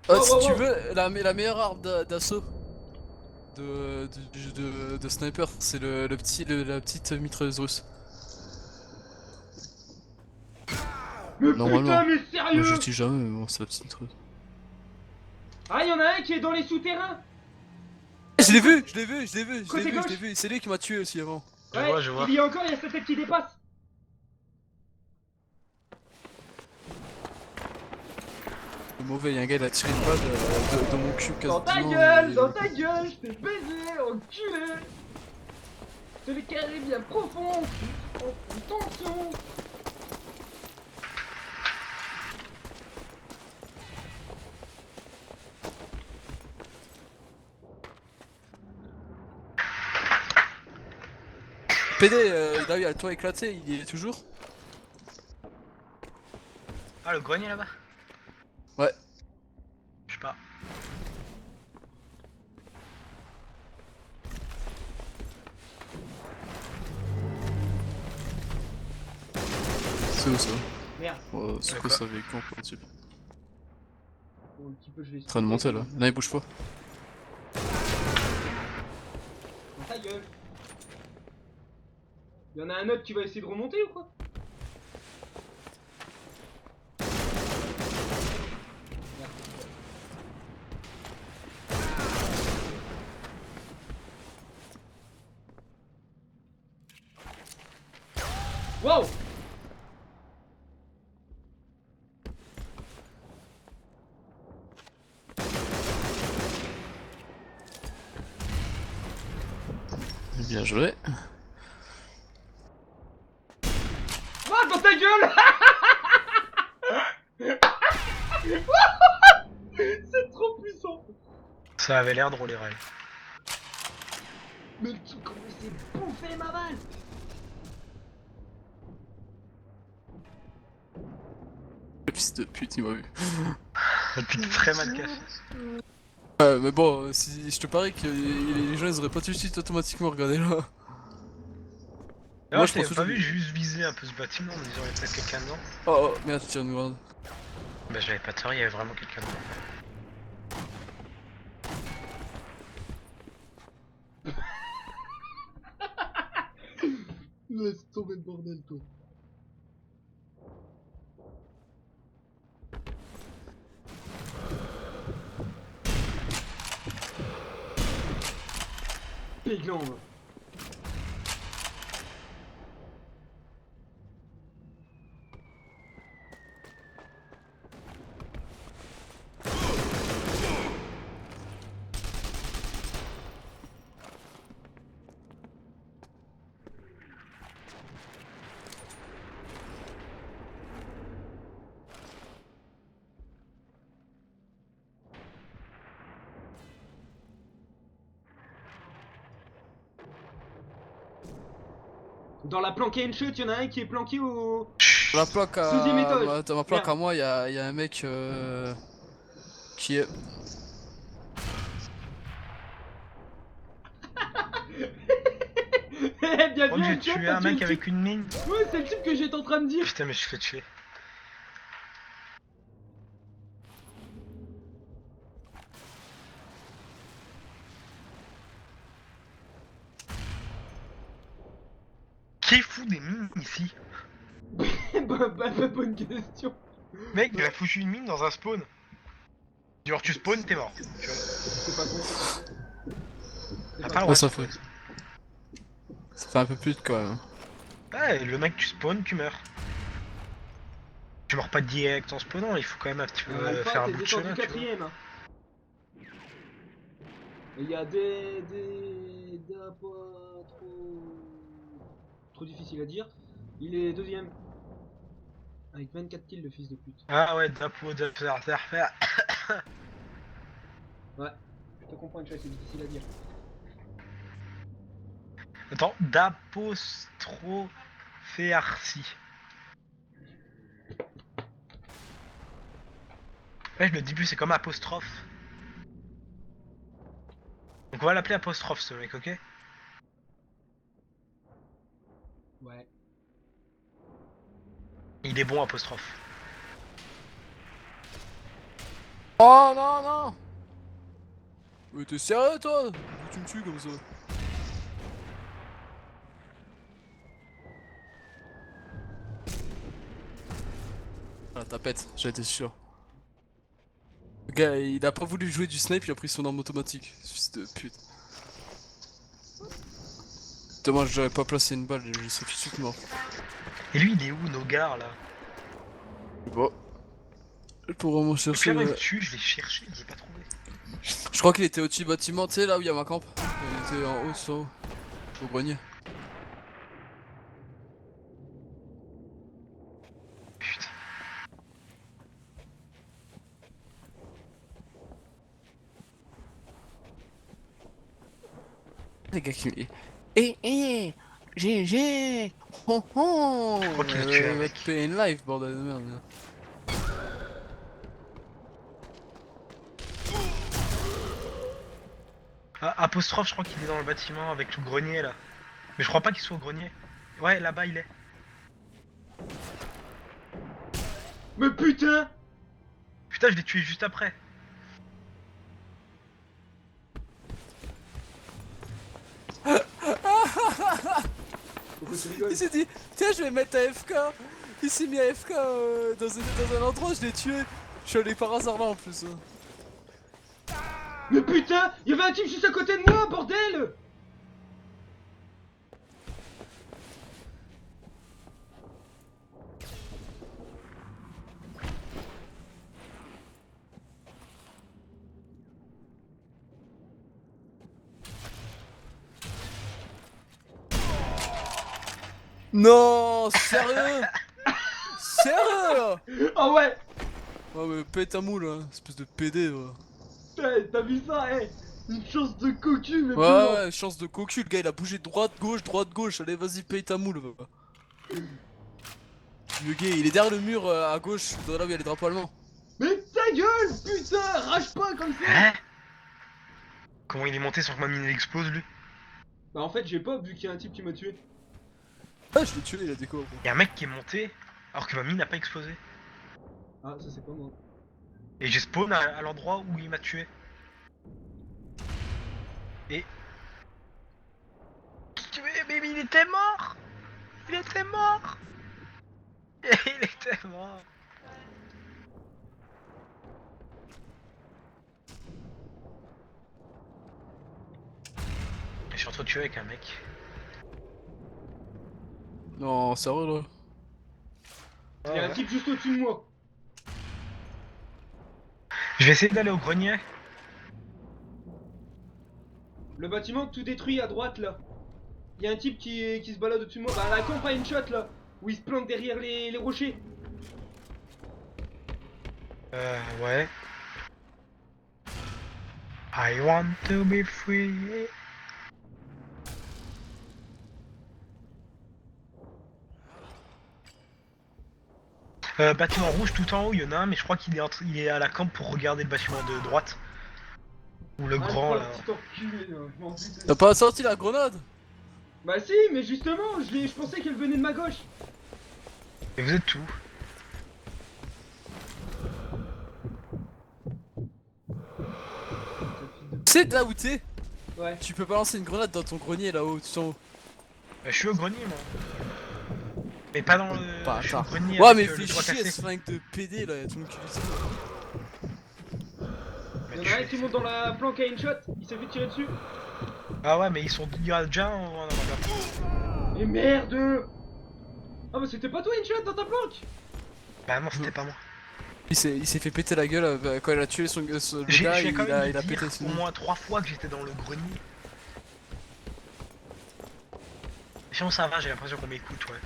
Oh, Wow, si wow, tu wow. veux, la meilleure arme d'assaut de sniper, c'est la petite mitrailleuse russe. Mais Normalement. putain mais Moi je sérieux? l'utilise jamais, mais bon, c'est la petite mitrailleuse. Ah y'en a un qui est dans les souterrains. Je l'ai vu, je l'ai vu, je l'ai vu, je Côté l'ai vu, je gauche. l'ai vu. C'est lui qui m'a tué aussi avant. Ouais, Je vois. il y a encore, il y a sa tête qui dépasse. Le mauvais, y'a un gars, il a tiré une balle de mon cul Dans ta quasiment. gueule, et- dans ta gueule, je t'ai baisé, enculé. C'est le carré bien profond, en tension. PD, il a eu le toit éclaté, il y est toujours. Ah le grenier là-bas? Ouais. Je sais pas. C'est où ça? Merde. C'est De quoi quoi ça avec con quoi, type? Bon, un petit peu, je vais En train de monter là. Non, il bouge pas. Dans ta gueule. Y'en a un autre qui va essayer de remonter ou quoi? Merde. Wow! Bien joué. Ah, dans ta gueule! C'est trop puissant! Ça avait l'air drôle les règles. Mais le truc, comment il s'est bouffé ma balle! Le fils de pute, il m'a vu. Putain, très mal caché. Mais bon, si je te parie que les gens ils auraient pas tout de suite automatiquement regardé là. Moi je pense t'avais que pas je- vu, j'ai juste visé un peu ce bâtiment en me disant il y a peut-être quelqu'un dedans. Oh, merde, tire une garde. Bah j'avais pas tort, il y avait vraiment quelqu'un dedans. Laisse tomber le bordel, toi. Pégland. Dans la planque Enshot, y'en a un qui est planqué au... Dans ma plaque à, Deuxième étage. dans ma plaque Merde. à moi, y a un mec qui est. Bien Je crois que j'ai Enshot, tué t'as un tué mec le avec type. une mine. Ouais, c'est le type que j'étais en train de dire. Putain, mais je suis fait tuer. Qui fout des mines ici? Bonne question. Mec, il a foutu une mine dans un spawn. Genre, tu spawns, t'es mort. Tu vois. C'est pas con. C'est Ah, pas pas con. le Ouais, droit. ça fait un peu plus de quand même. Ouais, le mec, tu spawns, tu meurs. Tu meurs pas direct en spawnant, il faut quand même un petit peu Alpha, faire un t'es bout de descendu chemin, tu vois. quatrième. Hein. Il y a des pas trop difficile à dire. Il est deuxième. Avec 24 kills, le fils de pute. Ah ouais, d'apo, de faire. Ouais, je te comprends, tu vois, c'est difficile à dire. Attends, d'apostrophéarcie. Ouais, le début c'est comme apostrophe. Donc on va l'appeler apostrophe ce mec, ok? Ouais. Il est bon apostrophe. Oh non, non! Mais t'es sérieux toi? Tu me tues comme ça. Ah, tapette, j'étais sûr. Le gars, il a pas voulu jouer du snipe, il a pris son arme automatique. Fils de pute. Dommage, j'aurais pas placé une balle, je serais tout de suite mort. Et lui il est où, Nogar là? Bon. Pour vraiment Le chercher. pire il me tue, je l'ai cherché, je l'ai pas trouvé. Je crois qu'il était au-dessus du bâtiment, tu sais, là où il y a ma camp. Il était en haut, tout en haut. Au grenier. Putain. Les gars qui me. GG! Ho ho! crois qu'il a tué un mec. PN live, bordel de merde. Ah, apostrophe, je crois qu'il est dans le bâtiment avec le grenier là. Mais je crois pas qu'il soit au grenier. Ouais, là-bas il est. Mais putain! Putain, je l'ai tué juste après. Pourquoi tu rigoles? Il s'est dit, tiens, je vais mettre AFK. Il s'est mis AFK dans un endroit, je l'ai tué. Je suis allé par hasard là en plus. Mais putain! Il y avait un type juste à côté de moi, bordel! Non, sérieux? Sérieux? Ah ouais! Ouais, mais pète un moule, hein, espèce de PD. Ouais, Putain, t'as vu ça, eh? Une chance de cocu, mais ouais, ouais, chance de cocu, le gars il a bougé droite, gauche. Allez, vas-y, paye ta moule. Va. Le gars, il est derrière le mur à gauche, là où il y a les drapeaux allemands. Mais ta gueule, putain! Rage pas comme ça! Hein? Comment il est monté sans que ma mine explose lui? Bah en fait, j'ai pas vu qu'il y a un type qui m'a tué. Ah, je l'ai tué, il a déco. Il y a un mec qui est monté alors que ma mine n'a pas explosé. Ah, ça c'est pas moi. Et j'ai spawn à l'endroit où il m'a tué. Et... Mais il était mort! Il était mort! Il était mort! Je suis entretué avec un mec. Non, sérieux là. Il y a un type juste au-dessus de moi. Je vais essayer d'aller au grenier. Le bâtiment tout détruit à droite là. Il y a un type qui se balade au-dessus de moi. Bah la camp a une shot là. Où il se planque derrière les rochers. Ouais. I want to be free. Bâtiment rouge tout en haut, il y en a un, mais je crois qu'il est, il est à la camp pour regarder le bâtiment de droite. Ou le grand là. Petit enculé, là. Je m'en fous de- T'as pas sorti la grenade? Bah si, mais justement, je pensais qu'elle venait de ma gauche. Et vous êtes où? Tu sais de là où t'es? Ouais. Tu peux balancer une grenade dans ton grenier là-haut, tout en haut. Je suis au grenier moi. Mais pas dans le. Pas je suis au attends. grenier. Ouais, avec, mais le fais toit chier cassé. ce flingue de PD là, y'a tout le monde qui l'utilise. Mais Il y en tu a un fais- qui monte dans la planque à une shot. Il s'est fait tirer dessus. Ah ouais, mais ils sont. Il y a déjà un. Oh, non, non, Et merde. Ah bah c'était pas toi une shot dans ta planque. bah non, c'était pas moi. Il s'est fait péter la gueule quand il a tué le gars, J'ai quand même il a dû pété dire son au moins 3 fois que j'étais dans le grenier. Sinon ça va, j'ai l'impression qu'on m'écoute, ouais.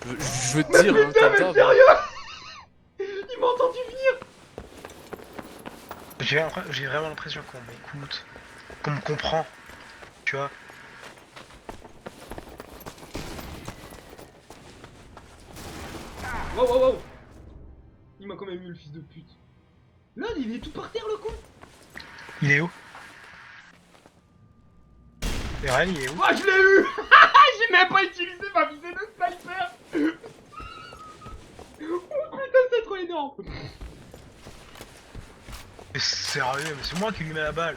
Je veux te dire, hein, Putain, mais t'as sérieux. Il m'a entendu venir. J'ai vraiment l'impression qu'on m'écoute, qu'on me comprend, tu vois. Wow, wow, wow. Il m'a quand même eu le fils de pute. Là, il est tout par terre le con. Il est où? Et réel, il est où? Ah, je l'ai eu. J'ai même pas utilisé ma visée de sniper. Oh putain, c'est trop énorme. Mais sérieux, mais c'est moi qui lui mets la balle.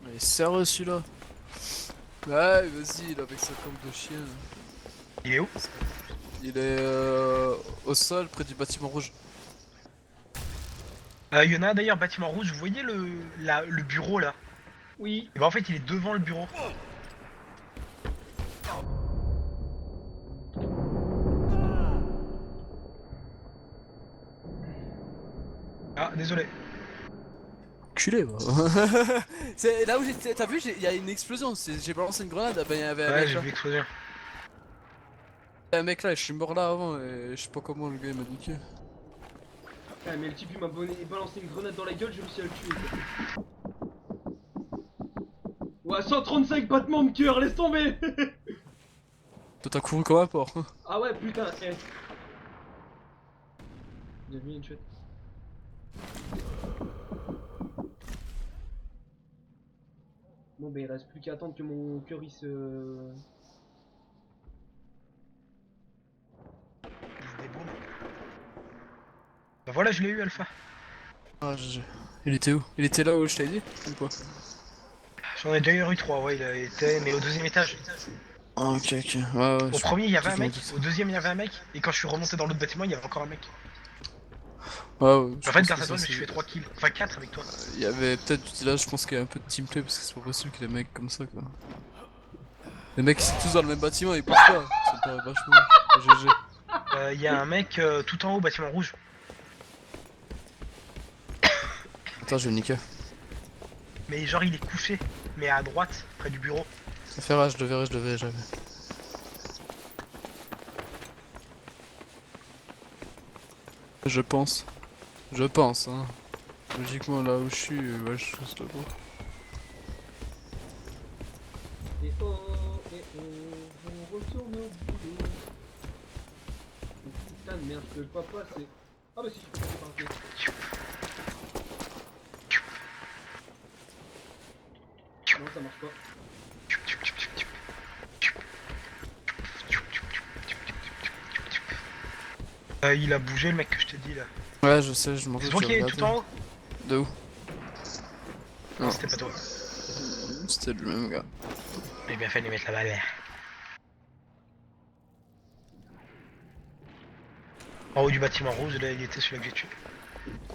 Il est sérieux celui-là. Ouais, vas-y, il est avec sa campe de chien. Il est où? Il est au sol près du bâtiment rouge. Il y en a un d'ailleurs, bâtiment rouge, vous voyez le bureau là? Oui. Et bah en fait il est devant le bureau. Ah désolé. Culé, moi. C'est là où j'étais. T'as vu, il y a une explosion. J'ai balancé une grenade. Ben, il y avait un Ouais mec j'ai là. vu l'explosion. Il y a un mec là, je suis mort là avant et je sais pas comment le gars il m'a niqué. Ah, mais le type il m'a balancé une grenade dans la gueule, j'ai réussi à le tuer. Ouais, 135 battements de cœur, laisse tomber. Toi t'as couru comme un porc. Ah ouais, putain, eh. J'ai mis une chute. Bon, bah il reste plus qu'à attendre que mon cœur il se. Il se débrouille. Bah voilà je l'ai eu Alpha. Ah, il était où? Il était là où je t'avais dit ou quoi? J'en ai déjà eu 3, ouais il était mais au deuxième étage. Ah, ok, ok. Ouais, ouais. Au premier il y avait un je m'en mec, doute. au deuxième il y avait un mec, et quand je suis remonté dans l'autre bâtiment il y avait encore un mec. Ouais, ouais. En fait grâce à toi je me suis fait 3 kills, enfin 4 avec toi. Il y avait peut-être là, je pense qu'il y a un peu de teamplay parce que c'est pas possible que les mecs comme ça quoi. Les mecs ils sont tous dans le même bâtiment, ils bougent pas. Ça me paraît vachement GG. Il y a un mec tout en haut bâtiment rouge. Attends, je vais le niquer. Mais genre il est couché, mais à droite, près du bureau. Ça fait rage, je le verrai jamais. Je pense. Je pense, hein. Logiquement, là où je suis, ouais, je suis là-bas. Et oh, on retourne au boulot. Putain de merde, je peux pas passer. Ah bah si, je peux pas passer. Non, ça marche pas. Il a bougé le mec que je t'ai dit là. Ouais, je sais, je m'en C'est doute. toi j'ai qui est regardé. tout en haut? De où? Non, Non. c'était pas toi. C'était le même gars. J'ai bien fait de lui mettre la balle. En haut du bâtiment rouge, là, il était celui-là que j'ai tué.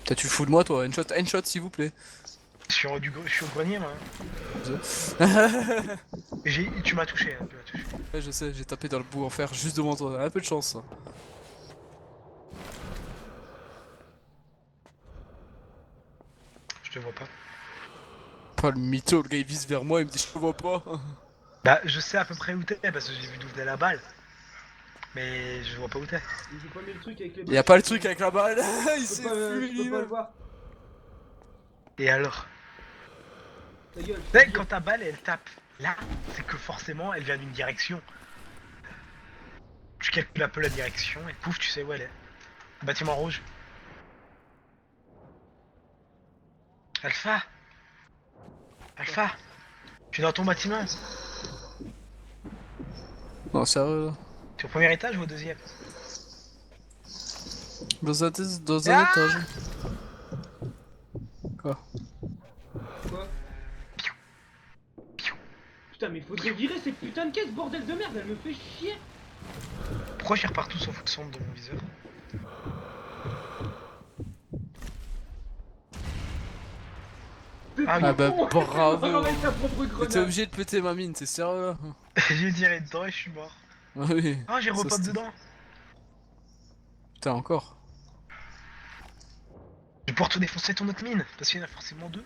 T'as tu le fous de moi toi, handshot s'il vous plaît. Je suis, je suis au grenier, moi. Et tu m'as touché, hein, tu m'as touché. Ouais, je sais, j'ai tapé dans le bout en fer juste devant toi, un peu de chance. Je te vois pas. Pas le mytho, le gars il vise vers moi, il me dit je te vois pas. Bah, je sais à peu près où t'es, parce que j'ai vu d'où venait la balle. Mais je vois pas où t'es. J'ai pas mis le truc avec les Y'a pas le truc avec la balle, il Je s'est peux pas, fui je peux pas le lui-même. voir. Et alors? Ta gueule. Tu sais, quand ta balle elle tape là, c'est que forcément elle vient d'une direction. Tu calcules un peu la direction et pouf, tu sais où elle est. Bâtiment rouge. Alpha. Alpha. Tu es dans ton bâtiment. Non, sérieux là. Tu es au premier étage ou au deuxième? Dans un Ah étage. Quoi? Quoi? Putain, mais faudrait virer cette putain de caisse, bordel de merde, elle me fait chier. Pourquoi je repars tout sans foutre sombre de mon viseur? Ah oui. Ah bah Con. bravo. Avec ta propre T'es grenade. obligé de péter ma mine, t'es sérieux là? J'ai tiré dedans et je suis mort. Ah oui. Ah, j'ai Ça, repop c'était- dedans. Putain encore. Je vais pouvoir te défoncer ton autre mine, parce qu'il y en a forcément deux.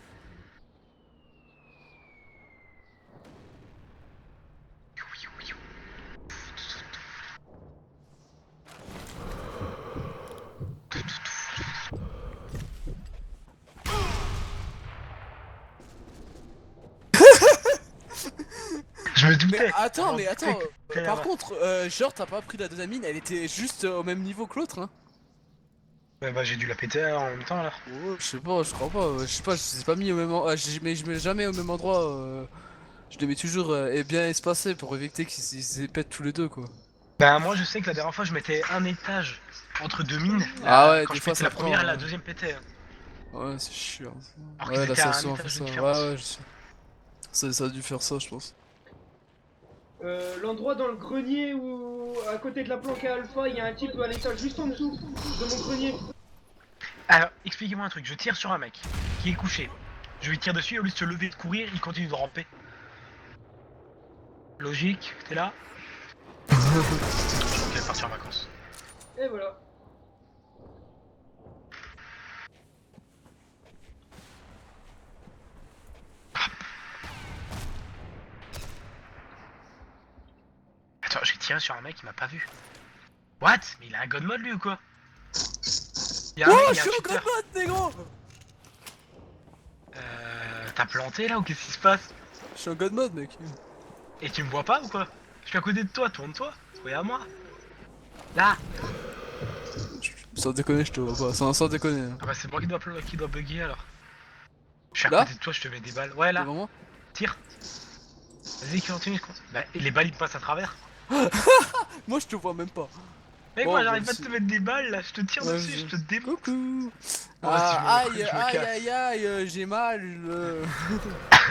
Je me doutais. Mais attends, Je m'en doutais que t'allais par avoir- contre, genre t'as pas pris la deuxième mine, elle était juste au même niveau que l'autre hein? Ouais, bah j'ai dû la péter en même temps là. Oh, je sais pas, je crois pas, je sais pas, je les ai pas mis au même endroit, je mets jamais au même endroit, je les mets toujours et bien espacés pour éviter qu'ils se pètent tous les deux quoi. Bah moi je sais que la dernière fois je mettais un étage entre deux mines. Ah ouais, quand des je fois, pétais ça la première prend, et la ouais. deuxième pétait. Hein. Ouais, c'est chiant. Alors Ouais, qu'ils là étaient à ça un souvent fait étage ça, de ouais, différence. ouais, je sais. Ça a dû faire ça, je pense. L'endroit dans le grenier où, à côté de la planque à Alpha, il y a un type à l'étage juste en dessous de mon grenier. Alors expliquez-moi un truc, je tire sur un mec qui est couché. Je lui tire dessus et au lieu de se lever et de courir, il continue de ramper. Logique, t'es là? Je vais partir en vacances. Et voilà. Attends, j'ai tiré sur un mec, il m'a pas vu. What? Mais il a un god mode lui ou quoi? Il y a un mec, Oh, il je a un suis en shooter. god mode, négro! T'as planté là ou qu'est-ce qui se passe? Je suis en god mode, mec. Et tu me vois pas ou quoi? Je suis à côté de toi, tourne-toi. Regarde moi. Là. Sans déconner, je te vois pas, sans déconner. Hein. Ah bah c'est moi qui doit bugger alors. Je suis à Là côté de toi, je te mets des balles. Ouais là, Devant moi? tire. Vas-y, continue. Bah, et les balles ils te passent à travers. Moi, je te vois même pas. Mec, Bon, moi bah, j'arrive pas de c'est- te mettre des balles là, je te tire Ouais, dessus, je te démonte. Coucou! Bon, vas-y, je me Aïe, casse. j'ai mal. Je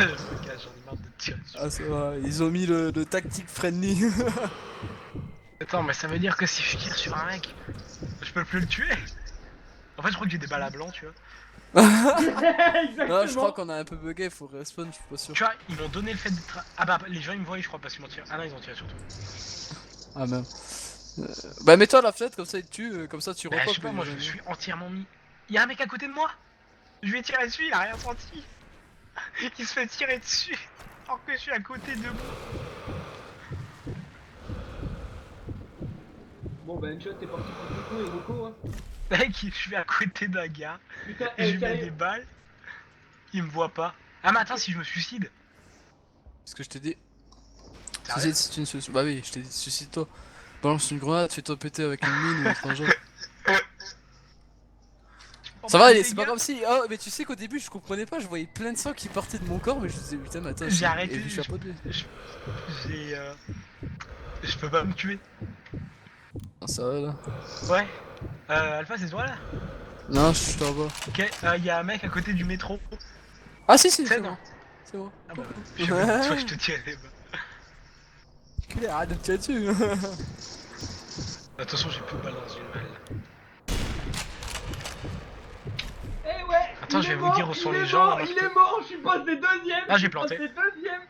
me cache, j'en ai marre de te tirer dessus. Ah, ça va, ils ont mis le tactique friendly. Attends, mais ça veut dire que si je tire sur un mec, je peux plus le tuer. En fait, je crois que j'ai des balles à blanc, tu vois. Exactement. Non, je crois qu'on a un peu bugué, faut respawn, je suis pas sûr. Tu vois, ils m'ont donné le fait d'être. Ah bah, les gens ils me voient, je crois, parce qu'ils m'ont tiré. Ah non, ils ont tiré sur toi. Ah, même. Bah, mets-toi à la fenêtre, comme ça il te tue, comme ça tu Bah, repopes. je sais pas, moi je me suis entièrement mis. Y'a un mec à côté de moi. Je lui ai tiré dessus, il a rien senti. Il se fait tirer dessus. Alors que je suis à côté de moi. Bon bah Enshot, t'es parti pour le coup et Rocco hein. Mec, je suis à côté d'un gars. Putain, Et je lui mets sérieux. des balles. Il me voit pas. Ah, mais attends, si je me suicide. Ce que je t'ai dit. Sérieux Suicide, c'est une solution. Bah oui, je t'ai dit, suicide-toi. Balance une grenade, fais-toi péter avec une mine ou un truc genre. Ça va, c'est pas comme si. Oh, mais tu sais qu'au début je comprenais pas, je voyais plein de sang qui partait de mon corps, mais je me disais putain, mais attends, J'ai arrêté, et je suis à pas de lui. J'ai. Je peux pas me tuer. Ah, ça va là. Ouais. Alpha, c'est toi là? Non, je suis en bas. Ok, y'a un mec à côté du métro. Ah, si, si, C'est c'est non. bon. C'est bon. Ah bah, je sais pas, toi, je te tirais les balles. Culé, arrête de me tirer dessus. Attention, j'ai plus de balles dans une balle. Attends, Il je est vais vous mort, dire où sont il les est gens. mort, là, il est mort, je suis passé deuxième. Ah, j'ai je suis planté. passé deuxième.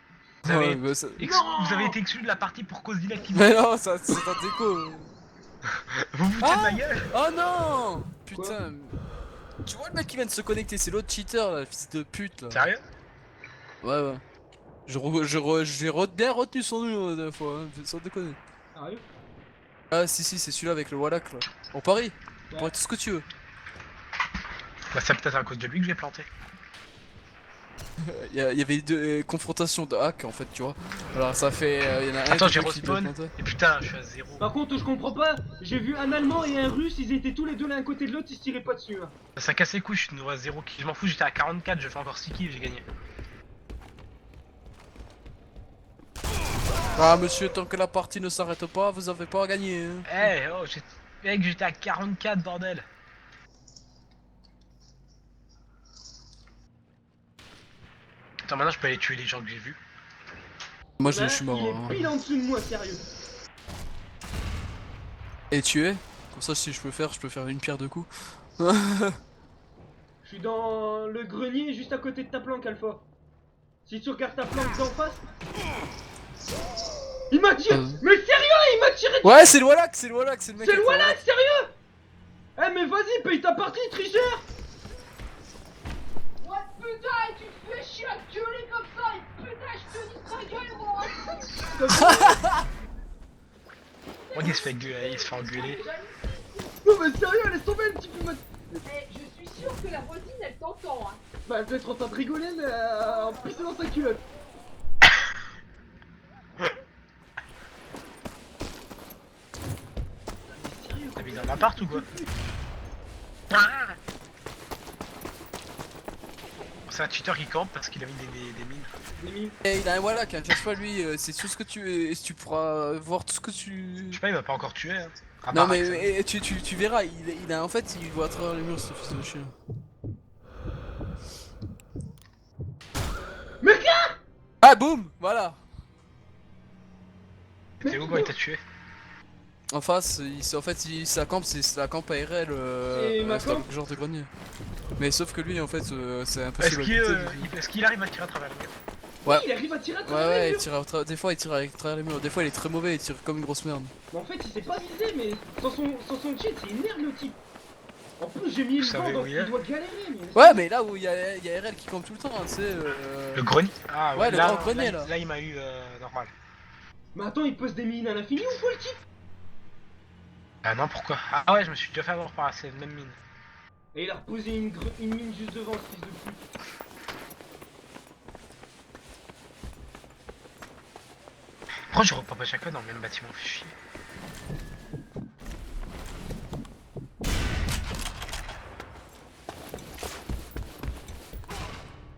Vous avez, Ouais, bah, ça- Non. vous avez été exclu de la partie pour cause d'inactivité. Mais non, ça c'est un déco. Vous vous foutez de Ah ma gueule. Oh non Quoi? Putain. Tu vois le mec qui vient de se connecter, c'est l'autre cheater là, le fils de pute là. Sérieux? Ouais, ouais. J'ai bien retenu son nom la fois, hein, sans déconner. Sérieux? Ah si si, c'est celui-là avec le Wallach là. On parie, on Ouais. parie tout ce que tu veux. Bah, c'est peut-être à cause de lui que j'ai planté. Il y avait deux confrontations de hack en fait, tu vois. Alors ça fait, il y en a un Attends, qui j'ai veut qui doit respawn. planter. Et putain, je suis à 0. Par contre, je comprends pas. J'ai vu un Allemand et un Russe, ils étaient tous les deux l'un à côté de l'autre, ils se tiraient pas dessus. Hein. Ça casse les couilles, je suis nouveau à 0 kills. Je m'en fous, j'étais à 44, je fais encore 6 kills, j'ai gagné. Ah monsieur, tant que la partie ne s'arrête pas, vous avez pas à gagner. Hein. Eh, oh, mec, j'étais à 44, bordel. Attends, maintenant je peux aller tuer les gens que j'ai vus. Moi Là, je suis mort. Il hein. est pile en dessous de moi, sérieux. Et tu es comme ça, si je peux faire une pierre deux coups. Je suis dans le grenier juste à côté de ta planque, Alpha. Si tu regardes ta planque d'en face. Il m'a tiré. Mais sérieux, il m'a tiré. Ouais, c'est le Wallach, c'est le Wallach, c'est le mec. C'est le avec Wallach, sérieux. Eh mais vas-y, paye ta partie, tricheur. Ouais, putain, et tu te fais chier à gueuler comme ça, et putain, je te dis ta gueule, moi! Oh, il se fait gueuler, il se fait engueuler. Non mais sérieux, laisse tomber un petit peu. Eh, je suis sûr que la voisine, elle t'entend, hein. Bah elle peut être en train de rigoler, mais en pissant dans sa culotte. T'as mis dans ma part ou quoi? C'est un cheater qui campe parce qu'il a mis des mines. Les mines. Et il a un Wallach, hein, cherche pas lui, c'est tout ce que tu pourras voir tout ce que Je tu. sais pas, il m'a pas encore tué. Hein. À Non part mais Axel. tu verras, il a en fait il voit à travers les murs ce fils de chien. Mais quoi? Ah boum, voilà. T'es où quand il t'a tué? En face, sa camp, c'est la camp ARL Et ma dans camp le genre de grenier. Mais sauf que lui en fait c'est Est-ce impossible. qu'il arrive à tirer à travers le mur? Ouais. Il arrive à tirer à Ouais travers les ouais, murs. des fois il tire avec travers les murs, des fois il est très mauvais, il tire comme une grosse merde. Mais en fait, il s'est pas visé, mais sans son cheat, c'est une merde le type. En plus, j'ai mis Vous le vent, savez donc où il il est doit galérer. Mais... Ouais mais là où il y a RL qui campe tout le temps, hein, tu sais. Le grenier? Ah Ouais, le là, grand grenier, là. Là il m'a eu normal. Mais attends, il pose des mines à l'infini ou quoi le type? Ah non, pourquoi? Ah ouais, je me suis déjà fait avoir par cette même mine. Et il a reposé une mine juste devant, ce fils de pute. Pourquoi je repars pas chaque fois dans le même bâtiment? Fait chier.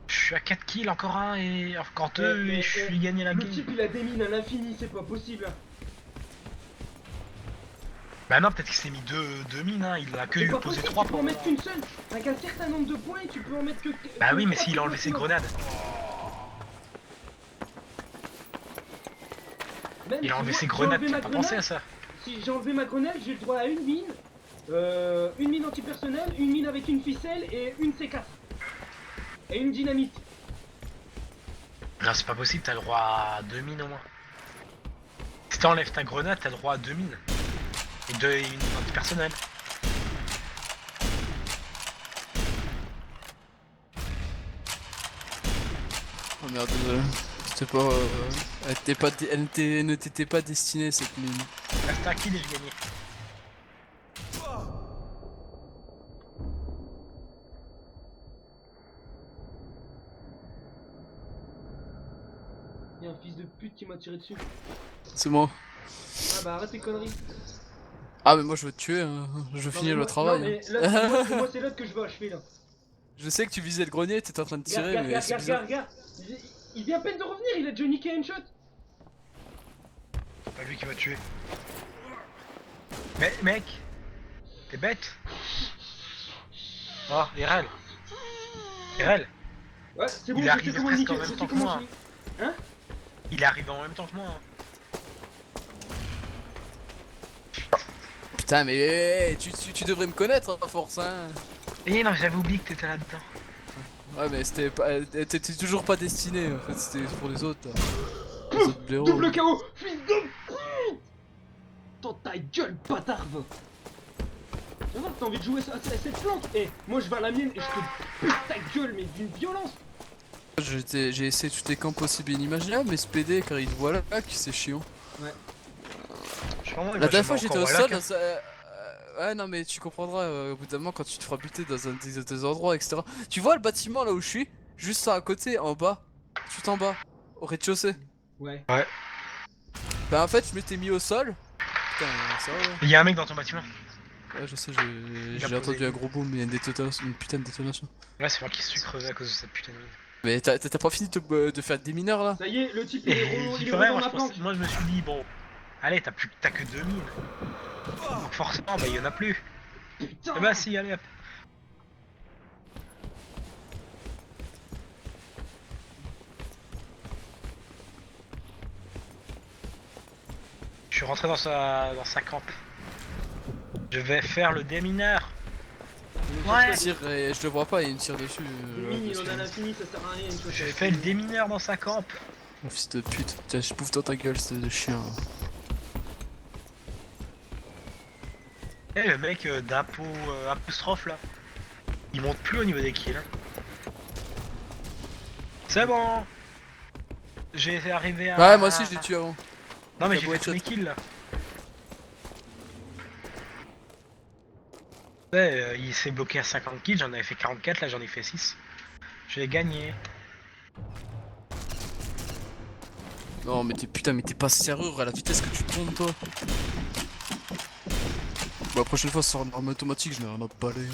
Je suis à 4 kills, encore un et encore 2 et je suis gagné la Le game. type, il a des mines à l'infini, c'est pas possible. Bah non, peut-être qu'il s'est mis deux mines, hein. Il a que C'est eu pas posé possible, 3 tu peux pour en mettre qu'une seule. Avec un certain nombre de points, tu peux en mettre que. Bah que oui, mais trois s'il a enlevé ses maximum. grenades. Même Il a si enlevé moi, ses j'ai grenades, enlevé t'as ma pas pensé à grenade, ça? Si j'ai enlevé ma grenade, j'ai le droit à une mine antipersonnelle, une mine avec une ficelle et une C4. Et une dynamite. Non, c'est pas possible, t'as le droit à 2 mines au moins. Si t'enlèves ta grenade, t'as le droit à 2 mines. Et une antipersonnelle. Oh merde, désolé. C'était pas. Elle ne t'était pas destinée cette mine. Reste un kill et j'ai gagné. Il y a un fils de pute qui m'a tiré dessus. C'est moi. Ah bah arrête tes conneries. Ah mais moi je veux te tuer, hein. Je veux Non, finir mais le moi- travail. Non, mais hein. là, moi c'est l'autre que je veux achever là. Je sais que tu visais le grenier, t'étais en train de tirer, Regarde, mais c'est bizarre. regarde. Il vient à peine de revenir, il a déjà niqué un shot. C'est pas lui qui m'a tué. Mais mec, t'es bête. Oh, RL. RL, Ouais, c'est bon, Il est je sais arrivé comment le presque en niquer, même je temps sais que comment moi. je l'ai- il est arrivé en même temps que moi. Hein. Putain mais tu devrais me connaître à force hein. Et non, j'avais oublié que t'étais là-dedans. Ouais, mais c'était pas. T'étais toujours pas destiné, en fait, c'était pour les autres. Là. Les autres blaireaux. Double KO. Fils de pute. Dans ta gueule, bâtard. Tu vois, t'as envie de jouer à cette planque. Eh, moi je vais à la mienne et je te pute ta gueule, mais d'une violence. J'ai essayé toutes les camps possibles et inimaginables, mais ce PD, car il te voit là, qui c'est chiant. Franchement, La dernière fois, j'aime j'étais au encore sol. Warlock, Ouais, non, mais tu comprendras au bout d'un moment quand tu te feras buter dans un des endroits, etc. Tu vois le bâtiment là où je suis? Juste à côté, en bas. Tout en bas. Au rez-de-chaussée. Ouais. Bah, en fait, je m'étais mis au sol. Putain, ça va, ouais. Il y a un mec dans ton bâtiment. Ouais, je sais, Il a j'ai entendu posé. un gros boom, mais il y a une putain de détonation. Là, c'est moi qui suis crevé à cause de cette putain de mine. Mais t'as pas fini de faire des mineurs là? Ça y est, le type il Et est j'y re ferais, dans moi, la je pense- planque. moi, je me suis dit, bon, allez, t'as que 2 mines. Donc forcément, bah, il y en a plus. Putain. Eh bah, si, allez hop. Je suis rentré dans sa camp. Je vais faire le démineur. Ouais. Tire, et je le vois pas, il me tire dessus. Une mine, il en a l'infini, ça sert à rien. Une fois Je que- fais le démineur dans sa camp. Mon fils de pute. Tiens, je bouffe dans ta gueule, c'est de chien. Eh, le mec apostrophe là, il monte plus au niveau des kills. C'est bon. J'ai arrivé à... Ouais, moi aussi je l'ai tué avant. Non mais T'as j'ai beau fait tous headshot. mes kills là. Ouais, il s'est bloqué à 50 kills, j'en avais fait 44, là j'en ai fait 6. J'ai gagné. Non, mais mais t'es pas sérieux à la vitesse que tu tournes toi. Bon, la prochaine fois, ça sera une arme automatique, je n'ai rien à balayer.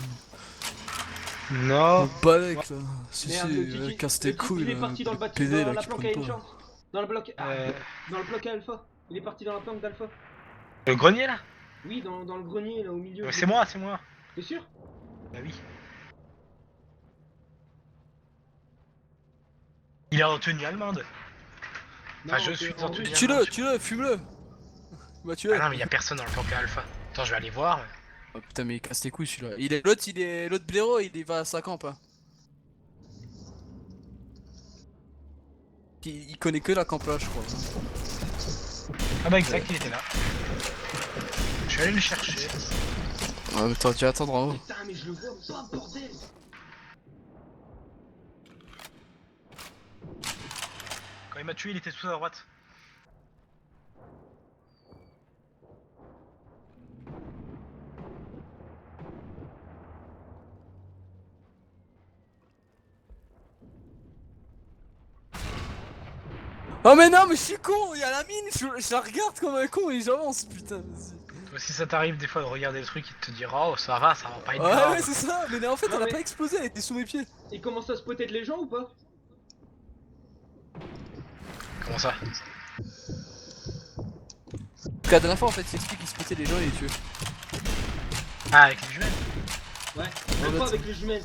Non. Balèque là. Si, Merde, le Tiki- casse le tes Tiki, couilles il est là. parti dans le les bâtiment, PD dans là la qui planque à prennent une pas. chance. Dans le bloc. Euh, Dans le bloc à alpha. Il est parti dans la planque d'alpha. Le grenier là. Oui, dans le grenier là au milieu. C'est moi, c'est moi. T'es sûr? Bah oui. Il est en tenue allemande. Enfin, je suis en tenue allemande. Tue-le, fume-le. Bah tu Ah non mais y'a personne dans le planque à alpha. Attends, je vais aller voir. Oh putain, mais il casse les couilles celui-là. L'autre blaireau, il va à sa camp. Hein. Il connaît que la camp là, je crois. Ah bah exact, il était là. Je suis allé le chercher. Ouais, mais t'aurais dû attendre en haut. Putain, mais je le vois pas, bordel. Quand il m'a tué, il était tout à droite. Oh mais non, mais je suis con, il y a la mine, je la regarde comme un con et j'avance, putain, vas-y. Toi, si ça t'arrive des fois de regarder le truc, il te dira oh ça va pas être Ouais, grave. ouais, c'est ça, mais en fait, Non, elle a mais- pas explosé, elle était sous mes pieds. Il commence à spotter de les gens ou pas? Comment ça? Parce que la dernière fois, en fait, il explique qu'il spottait les gens et les tuait. Ah, avec les jumelles. Ouais, Ouais, même pas bah, avec les jumelles.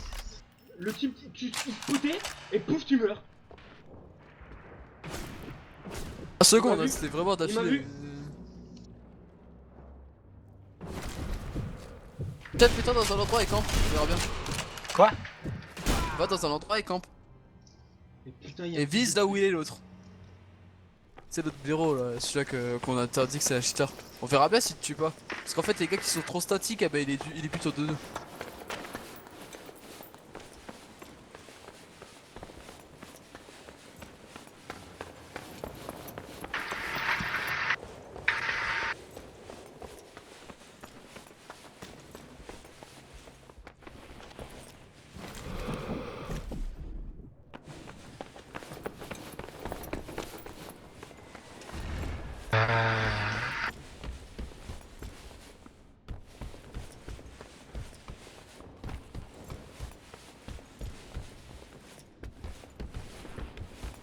Le type, il spotait et pouf, tu meurs. Un seconde, Il m'a hein, vu. c'était vraiment Il m'a d'affilée. vu. Peut-être mets-toi dans un endroit et campe, on verra bien. Quoi? Va dans un endroit et campe. Et putain, il y a Et un vise type- là où il est l'autre. C'est l'autre blaireau là, celui-là qu'on a interdit que c'est un cheater. On verra bien s'il te tue pas. Parce qu'en fait, les gars qui sont trop statiques, eh ben, il est plutôt de deux.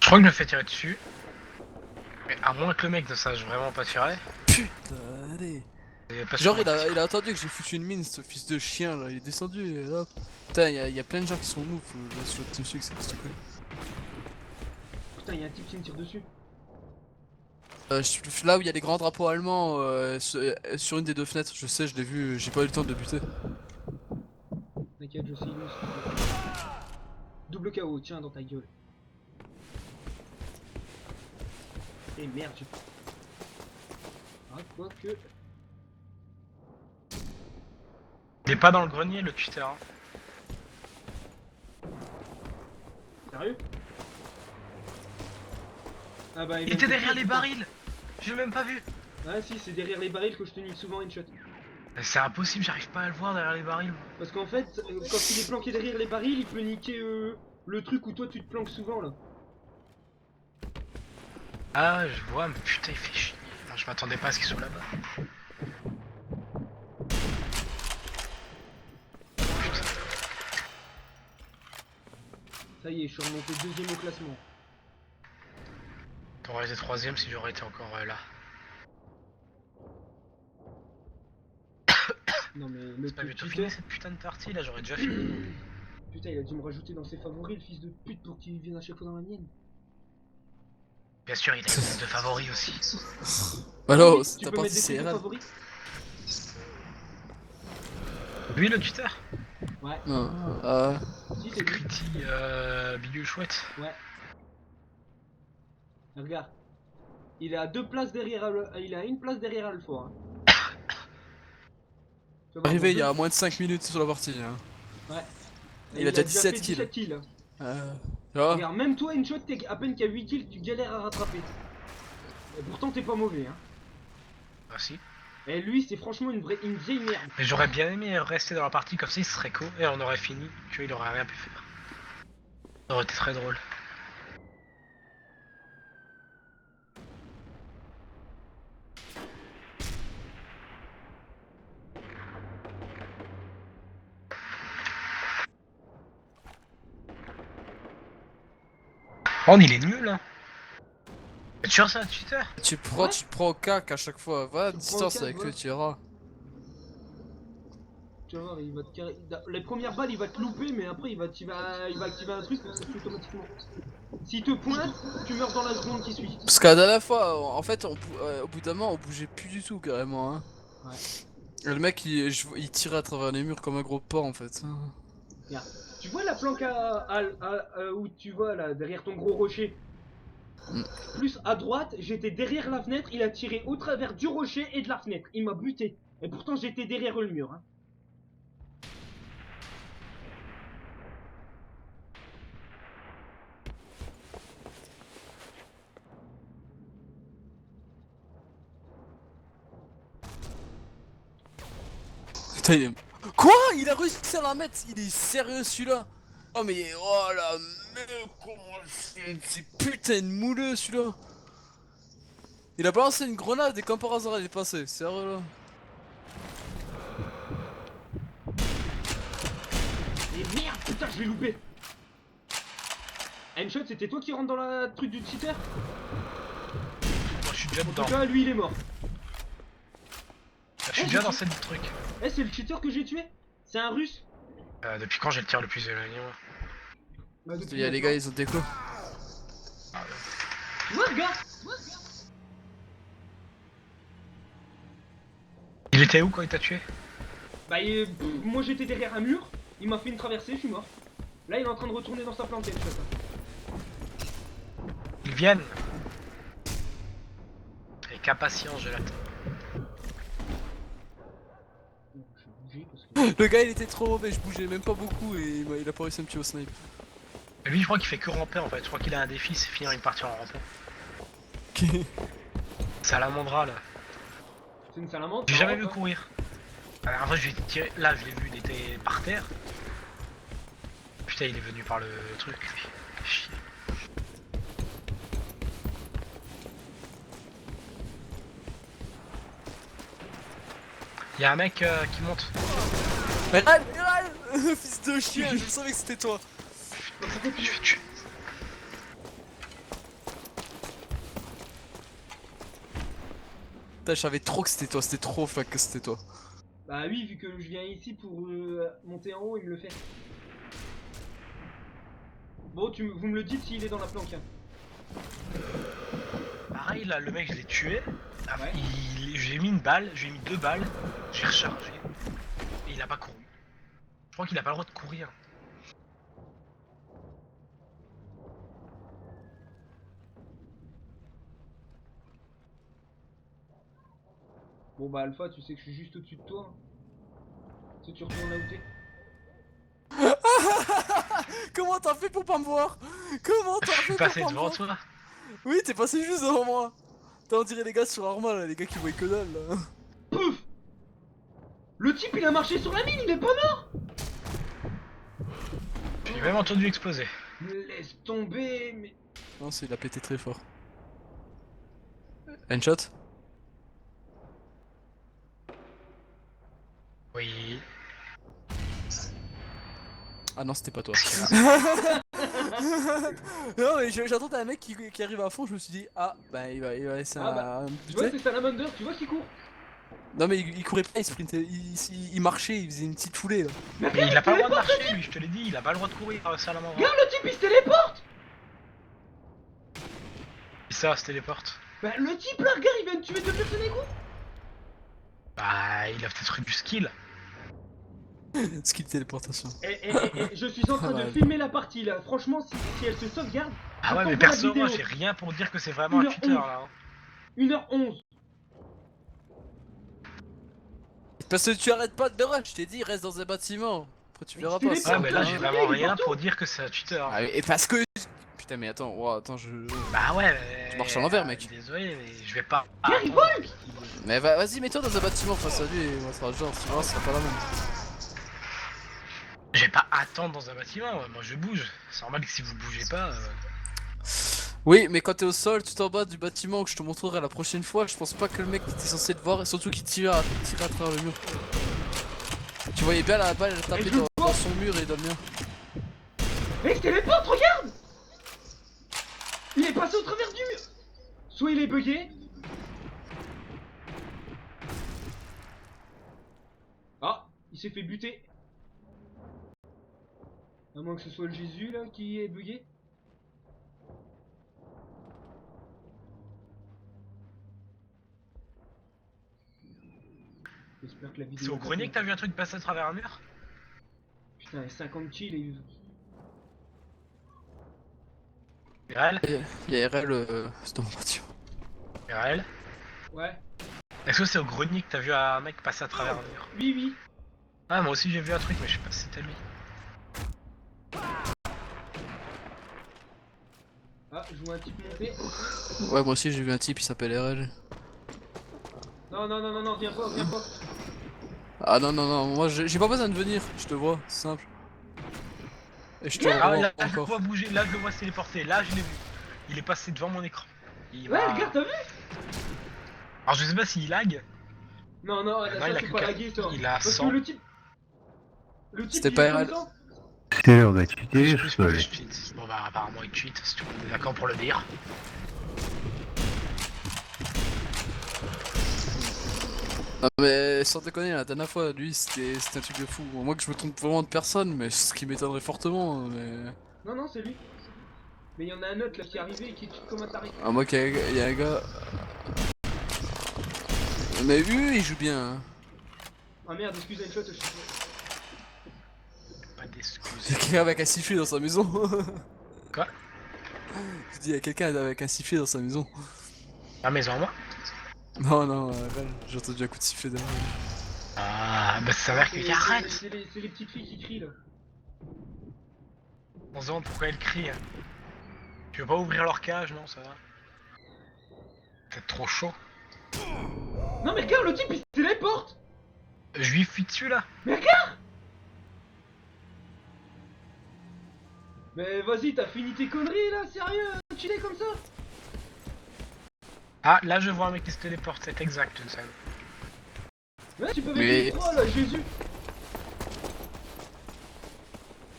Je crois que je me fais tirer dessus. Mais à moins que le mec ne sache vraiment pas tirer. Putain, allez. et pas Genre, sûr. il a attendu que j'ai foutu une mine, ce fils de chien là, il est descendu et là. Putain, y a plein de gens qui sont mous, faut que je saute dessus, que c'est s'il te plaît. Putain, il y a un type qui me tire dessus. Là où il y a les grands drapeaux allemands sur une des deux fenêtres, je sais, je l'ai vu, j'ai pas eu le temps de le buter. T'inquiète, je suis loose. Double KO, tiens dans ta gueule. Et merde, j'ai... Ah, quoique... Il est pas dans le grenier le tuteur. Hein. Sérieux? Ah bah Il était derrière les barils. J'ai même pas vu. Ah si, c'est derrière les barils que je te nique souvent headshot. C'est impossible, j'arrive pas à le voir derrière les barils. Parce qu'en fait, quand il est planqué derrière les barils, il peut niquer le truc où toi tu te planques souvent là. Ah, je vois, mais putain, il fait chier. Non, je m'attendais pas à ce qu'il soit là-bas. Ça y est, je suis remonté deuxième au classement. T'aurais été troisième si j'aurais été encore là. Non mais le T'as pas bientôt tuteur... fini cette putain de partie là, j'aurais déjà fini. Putain, il a dû me rajouter dans ses favoris, le fils de pute, pour qu'il vienne à chaque fois dans la mienne. Bien sûr, il a une liste de favoris aussi. Alors, Tu t'as peux pas mettre dit des trucs de CRL. favoris? Lui, le tuteur. Ouais. Non. Si, c'est lui. Pretty bidule chouette. Ouais. Regarde. Il est à 2 places derrière il est à 1 place derrière Alpha. Hein. Tu vas voir, Arrivé dans il y a deux- moins de 5 minutes sur la partie. Hein. Ouais. Il a déjà fait 17 kills. 17 kills. Tu vois? Regarde, même toi, Inshot, t'es à peine qu'à 8 kills, tu galères à rattraper. Et pourtant, t'es pas mauvais. Hein. Ah si. Et lui, c'est franchement une vieille merde. Mais j'aurais bien aimé rester dans la partie comme ça, il serait co et on aurait fini. Tu vois, il aurait rien pu faire. Ça aurait été très drôle. Oh, il est nul hein. T'es sûr ça, tuteur? Tu te prends au cac à chaque fois. Va à Tu te prends au distance cac, avec voilà. le tireur. Tu vas voir, il va te les premières balles, il va te louper, mais après, il va activer un truc pour que ça tue automatiquement. S'il te pointe, tu meurs dans la seconde qui suit. Parce qu'à la dernière fois, en fait, au bout d'un moment, on bougeait plus du tout carrément. Hein. Ouais. Et le mec, il tirait à travers les murs comme un gros porc en fait. Regarde. Tu vois la planque où tu vois là, derrière ton gros rocher? Mm. Plus à droite, j'étais derrière la fenêtre, il a tiré au travers du rocher et de la fenêtre. Il m'a buté. Et pourtant, j'étais derrière le mur. Hein. Putain, Quoi? Il a réussi à la mettre? Il est sérieux celui-là? Oh mais oh la merde, comment c'est putain de mouleux celui-là. Il a balancé une grenade et comme par hasard il est passé, sérieux là. Et merde, putain, je l'ai loupé. Headshot, c'était toi qui rentre dans la truc du cheater? Moi je suis déjà En dedans. tout cas, lui, il est mort. Je suis déjà dans cette truc. Eh, c'est le cheater que j'ai tué? C'est un russe? Depuis quand j'ai le tir le plus éloigné moi? Bah, depuis Il y a les gars, ils ont déco. Ouais, gars. Il était où quand il t'a tué? Bah, moi j'étais derrière un mur, il m'a fait une traversée, je suis mort. Là, il est en train de retourner dans sa planquette, je sais pas. Ils viennent. Avec impatience, je l'attends. Bon, je vais bouger parce que... Le gars il était trop mauvais, je bougeais même pas beaucoup et il a pas réussi à me tuer au snipe. Lui, je crois qu'il fait que ramper en fait. Je crois qu'il a un défi, c'est finir une partie en rampant. Ok. Salamandra là. C'est une salamandre. J'ai ça jamais rentre, vu hein. courir. Alors, en vrai, je vais tirer. Là, je l'ai vu, il était par terre. Putain, il est venu par le truc. Chier. Il y a un mec qui monte. Mais Ryan, fils de chien, je savais que c'était toi. Je vais tuer. Putain, je savais trop que c'était toi, c'était trop flac que c'était toi. Bah oui, vu que je viens ici pour monter en haut et me le faire. Bon, vous me le dites s'il est dans la planque. Hein. Pareil, là, le mec, je l'ai tué. Ouais. J'ai mis une balle, j'ai mis 2 balles, j'ai rechargé. Et il a pas couru. Je crois qu'il a pas le droit de courir. Bon bah Alpha, tu sais que je suis juste au-dessus de toi. Tu sais, tu retournes là où t'es. Comment t'as fait pour pas me voir? Comment t'as Je fait suis pour passé pas me devant voir? toi. Oui, t'es passé juste devant moi. T'as on dirait les gars sur Arma là, les gars qui voient que dalle là. Pouf! Le type il a marché sur la mine, il est pas mort! J'ai même entendu exploser. Me laisse tomber, mais. Non, c'est il a pété très fort. Headshot? Oui. Ah non, c'était pas toi. Non, mais j'attendais un mec qui arrive à fond, je me suis dit, ah, bah il va laisser Ah bah, un Tu vois, buter. c'est Salamander, tu vois qu'il court? Non, mais il courait pas, il sprintait, il marchait, il faisait une petite foulée là. Mais Mais il a regarde, pas le droit de téléporte, marcher, lui, je te l'ai dit, il a pas le droit de courir, Salamandre. regarde le type il se téléporte! Ça, se téléporte. Bah le type là, regarde, il vient de tuer 2 personnes égaux! Bah, il a peut-être eu du skill. Skill téléportation. Et je suis en train de Ouais. filmer la partie là, franchement, si elle se sauvegarde. Ah ouais, j'attends mais pour la perso, moi, vidéo. j'ai rien pour dire que c'est vraiment un 1h11. cheater là. Hein. 1h11. Parce que tu arrêtes pas de rush, je t'ai dit, reste dans un bâtiment. Après tu Mais verras tu pas. téléportes, Ouais, mais là, j'ai hein. vraiment Il est rien partout. pour dire que c'est un cheater. Ah, et parce que. Putain, mais attends, wow, attends, je. Bah ouais, mais... Tu marches à l'envers, mec. Désolé, mais je vais pas... Regarde, il attendre vole. qu'il- Mais vas-y, mets-toi dans un bâtiment face à lui et on sera genre, sinon ce sera pas la même. Je vais pas attendre dans un bâtiment, moi je bouge. C'est normal que si vous bougez pas... Oui, mais quand t'es au sol, tout en bas du bâtiment que je te montrerai la prochaine fois, je pense pas que le mec était censé te voir, et surtout qu'il tirait à travers le mur. Tu voyais bien la balle, elle tapait je le dans son mur et dans le mien. Mais il se téléporte, regarde! Il est passé au travers du mur! Soit il est bugué. Ah, il s'est fait buter. À moins que ce soit le Jésus là qui est bugué. J'espère que la vidéo. C'est au va grenier bien. que t'as vu un truc passer à travers un mur? Putain, et 50 kills et. RL? Il y a RL c'est dans mon bâtiment. RL? Ouais. Est-ce que c'est au grenier que t'as vu un mec passer à travers un mur? Oui, oui. Ah, moi aussi j'ai vu un truc, mais je sais pas si c'était lui. Ah, je vois un type monter. Ouais, moi aussi j'ai vu un type, il s'appelle RL. Non, non, non, non, non, viens pas, viens pas. Ah non, non, non, moi j'ai pas besoin de venir, je te vois, c'est simple. Et je te Ah, revois là, je le encore. vois bouger, là je le vois se téléporter, là je l'ai vu. Il est passé devant mon écran. Il Ouais, va- regarde, t'as vu? Alors je sais pas s'il lag. Non, non, Non, ça il a c'est que pas quatre- lagué ça. il a Parce 100. que le type. Le type C'était il pas est RL. content. On va cheater, Plus, plus, cheat. Bon bah apparemment il cheat, si tu es d'accord pour le dire. Non mais sans déconner, la dernière fois, lui c'était un truc de fou. Moi que je me trompe vraiment de personne, mais ce qui m'étonnerait fortement, mais... Non, non, c'est lui. Mais il y en a un autre là qui est arrivé et qui tue comme un taré. À moi qu'il y a un gars... Mais lui, il joue bien. Hein. Ah merde, excusez une shot, je suis. Pas Il y d'excuses. a quelqu'un avec un sifflet dans sa maison. Quoi? Je dis, il y a quelqu'un avec un sifflet dans sa maison. La maison moi? Non, non, j'ai entendu un coup de sifflet derrière. Ah bah ça s'avère qu'il arrête. C'est les petites filles qui crient là. On se demande pourquoi elles crient. Hein. Tu veux pas ouvrir leur cage, non ça va? C'est trop chaud. Non, mais regarde, le type il se téléporte. Je lui fuis dessus là. Mais regarde. Mais vas-y, t'as fini tes conneries là, sérieux, tu l'es comme ça. Ah là je vois un mec qui se téléporte, c'est exact ça. Ouais, tu peux mettre Mais- une croix là, Jésus.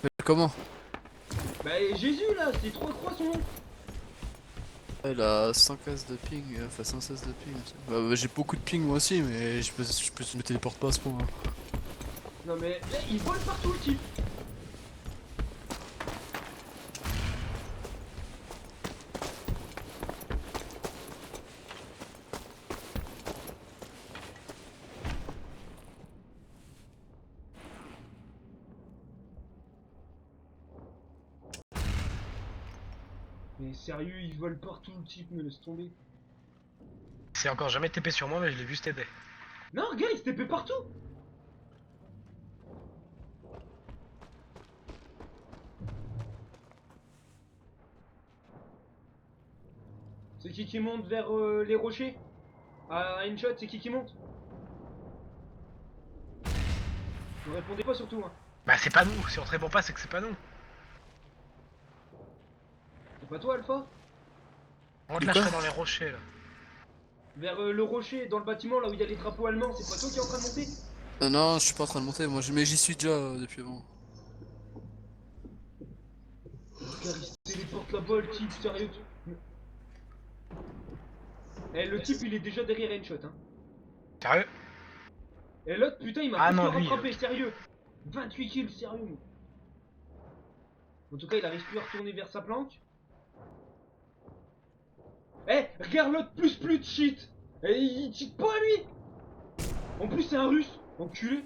Mais comment? Bah, Jésus là, c'est 3 croix son nom. Elle a 115 de ping, enfin 116 de ping. Bah, j'ai beaucoup de ping moi aussi, mais je me téléporte pas à ce point. Hein. Non, mais là, il vole partout le type. Mais sérieux, il vole partout le type, me laisse tomber. C'est encore jamais TP sur moi mais je l'ai vu se TP. Non, regarde, il se TP partout. C'est qui monte vers les rochers? À une shot, c'est qui monte? Ne répondez pas surtout, hein. Bah c'est pas nous, si on te répond pas c'est que c'est pas nous. C'est pas toi, Alpha? On te De lâcherait quoi dans les rochers là. Vers le rocher, dans le bâtiment, là où il y a les drapeaux allemands, c'est pas toi qui est en train de monter? Non, je suis pas en train de monter, moi, mais j'y suis déjà depuis avant. Car il se téléporte là-bas, le type, sérieux. Eh, le type, il est déjà derrière Headshot, hein. Sérieux? Et l'autre, putain, il m'a Ah presque non, lui, rattrapé, sérieux. 28 kills, sérieux. Mec. En tout cas, il arrive plus à retourner vers sa planque. Eh, regarde l'autre plus de shit. Et il cheat pas, lui. En plus, c'est un russe, enculé.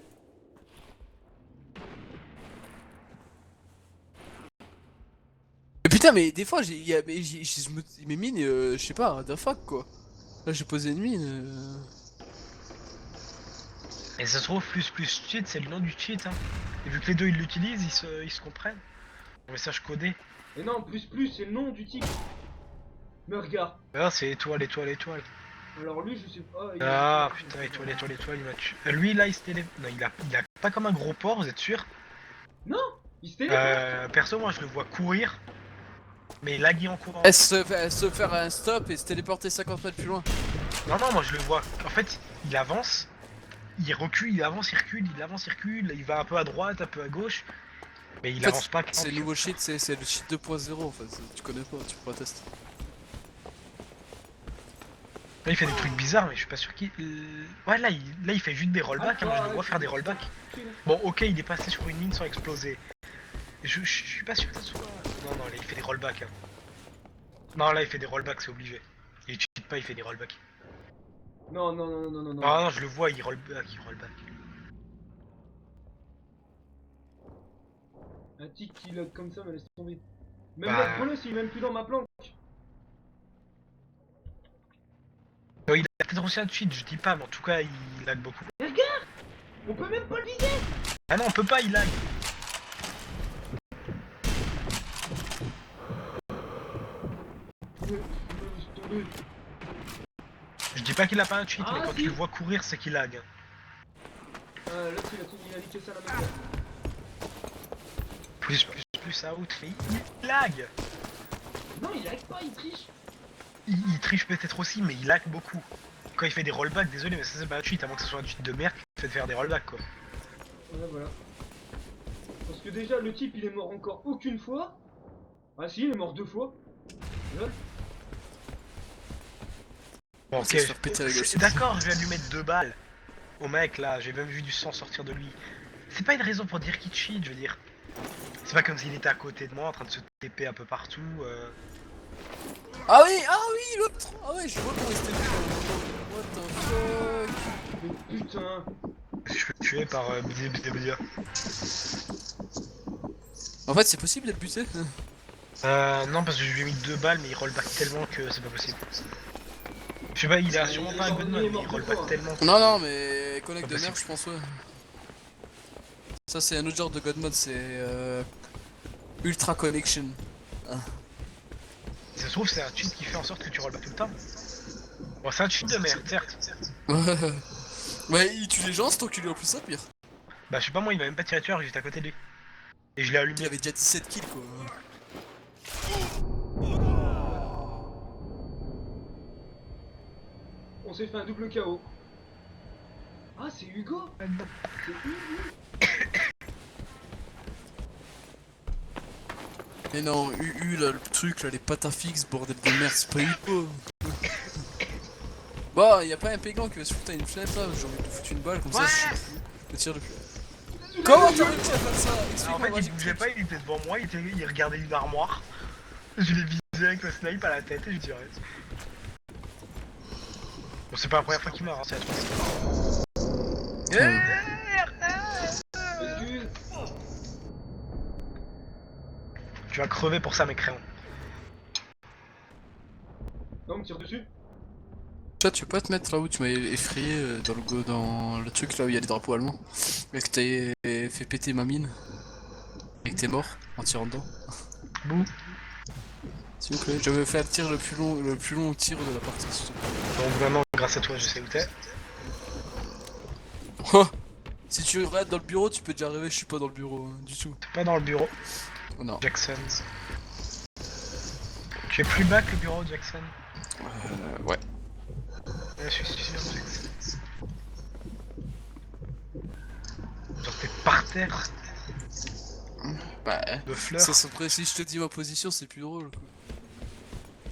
Mais putain, mais des fois, mes mines, je sais pas, what the fuck quoi. Là, j'ai posé une mine. Et ça se trouve plus cheat, c'est le nom du cheat hein. Et vu que les deux ils l'utilisent, ils se comprennent. Un message codé. Et non, plus, c'est le nom du type. Mais regarde. Ah c'est étoile. Alors lui, je sais pas. Ah putain, étoile, il m'a tué. Lui là il se télé... Non, il a pas comme un gros porc, vous êtes sûr? Non, il se téléporte. Perso, moi je le vois courir. Mais laguer en courant. Se faire un stop et se téléporter 50 mètres plus loin. Non, moi je le vois. En fait, il avance, il recule, il avance, il recule, il va un peu à droite, un peu à gauche. Mais il En fait, avance pas. C'est le nouveau cheat, c'est le cheat 2.0 en fait. Tu connais pas, tu pourras tester. Là, il fait des trucs bizarres, mais je suis pas sûr qu'il. Ouais, là, il fait juste des rollbacks. Moi, je le vois faire des rollbacks. Bon, ok, il est passé sur une mine sans exploser. Je suis pas sûr que ça soit. Non, là, il fait des rollbacks. Hein. Non, là, il fait des rollbacks, c'est obligé. Il cheat pas, il fait des rollbacks. Non. Ah non, je le vois, il rollback. Un tic qui log comme ça, me laisse tomber. Même Bah. le bolos, il est même plus dans ma planque. Non, il a peut-être aussi un cheat, je dis pas, mais en tout cas, il lag beaucoup. Mais regarde, on peut même pas le viser. Ah non, on peut pas, il lag. Je dis pas qu'il a pas un cheat, Ah, mais quand si. tu le vois courir, c'est qu'il lag. Là, il a niqué ça la même. Plus out, mais il lag. Non, il lag pas, il triche. Il triche peut-être aussi, mais il lag beaucoup. Quand il fait des rollbacks, désolé, mais ça c'est pas un cheat, à moins que ce soit un cheat de merde qui fait faire des rollbacks quoi. Ouais, voilà. Parce que déjà, le type, il est mort encore aucune fois. Ah si, il est mort 2 fois. Lol. Bon, Ça se fait péter la gueule. d'accord, je viens de lui mettre 2 balles. Au mec là, j'ai même vu du sang sortir de lui. C'est pas une raison pour dire qu'il cheat, je veux dire. C'est pas comme s'il était à côté de moi en train de se TP un peu partout. Ah oui, l'autre. Ah ouais, je vois comment il s'était fait. What the fuck. Mais putain. Je suis tué par Bzébzébzia. En fait, c'est possible d'être buté. Non, parce que je lui ai mis 2 balles, mais il rollback tellement que c'est pas possible. Je sais pas, il a sûrement pas un good man, mais il rollback tellement. Non, mais connect de Pas merde, je pense, ouais. Ça, c'est un autre genre de god mode, c'est Ultra Connection. Ça se trouve, c'est un cheat qui fait en sorte que tu rollback tout le temps. Bon, c'est un cheat de merde, certes. Ouais, il tue les gens, c'est toi qui lui en plus ça, pire. Bah, je sais pas, moi, il m'a même pas tiré tueur, j'étais à côté de lui. Et je l'ai allumé. Il avait déjà 17 kills, quoi. On s'est fait un double KO. Ah, c'est Hugo. C'est Hugo. Mais non, là, le truc, là, les patafix, bordel de merde, c'est pas Hugo. Bah, y'a pas un pégan qui va se foutre à une fenêtre là, j'ai envie de te foutre une balle comme ça, je tire depuis. Comment t'as réussi à faire ça? En Explique-moi, fait, il bougeait pas, il était devant moi, il regardait une armoire. Je l'ai visé avec le snipe à la tête et je dirais. Bon, c'est pas la première fois qu'il meurt, hein, c'est la troisième. Excuse. Tu vas crever pour ça, mes crayons. Non, on me tire dessus. Chat, tu peux pas te mettre là où tu m'as effrayé dans le truc là où il y a les drapeaux allemands? Et que t'as fait péter ma mine? Et que t'es mort en tirant dedans? Bouh. S'il vous plaît, je vais faire le tir le plus long tir de la partie, s'il te plaît. Donc maintenant, grâce à toi, je sais où t'es. Oh, si tu restes dans le bureau, tu peux déjà rêver, je suis pas dans le bureau du tout. T'es pas dans le bureau, Oh, non. Jackson. Tu es plus bas que le bureau, Jackson? Ouais. Ouais, je suis sûr, Jackson. Genre t'es par terre Bah, de fleurs. ça se près, si je te dis ma position, c'est plus drôle. Quoi.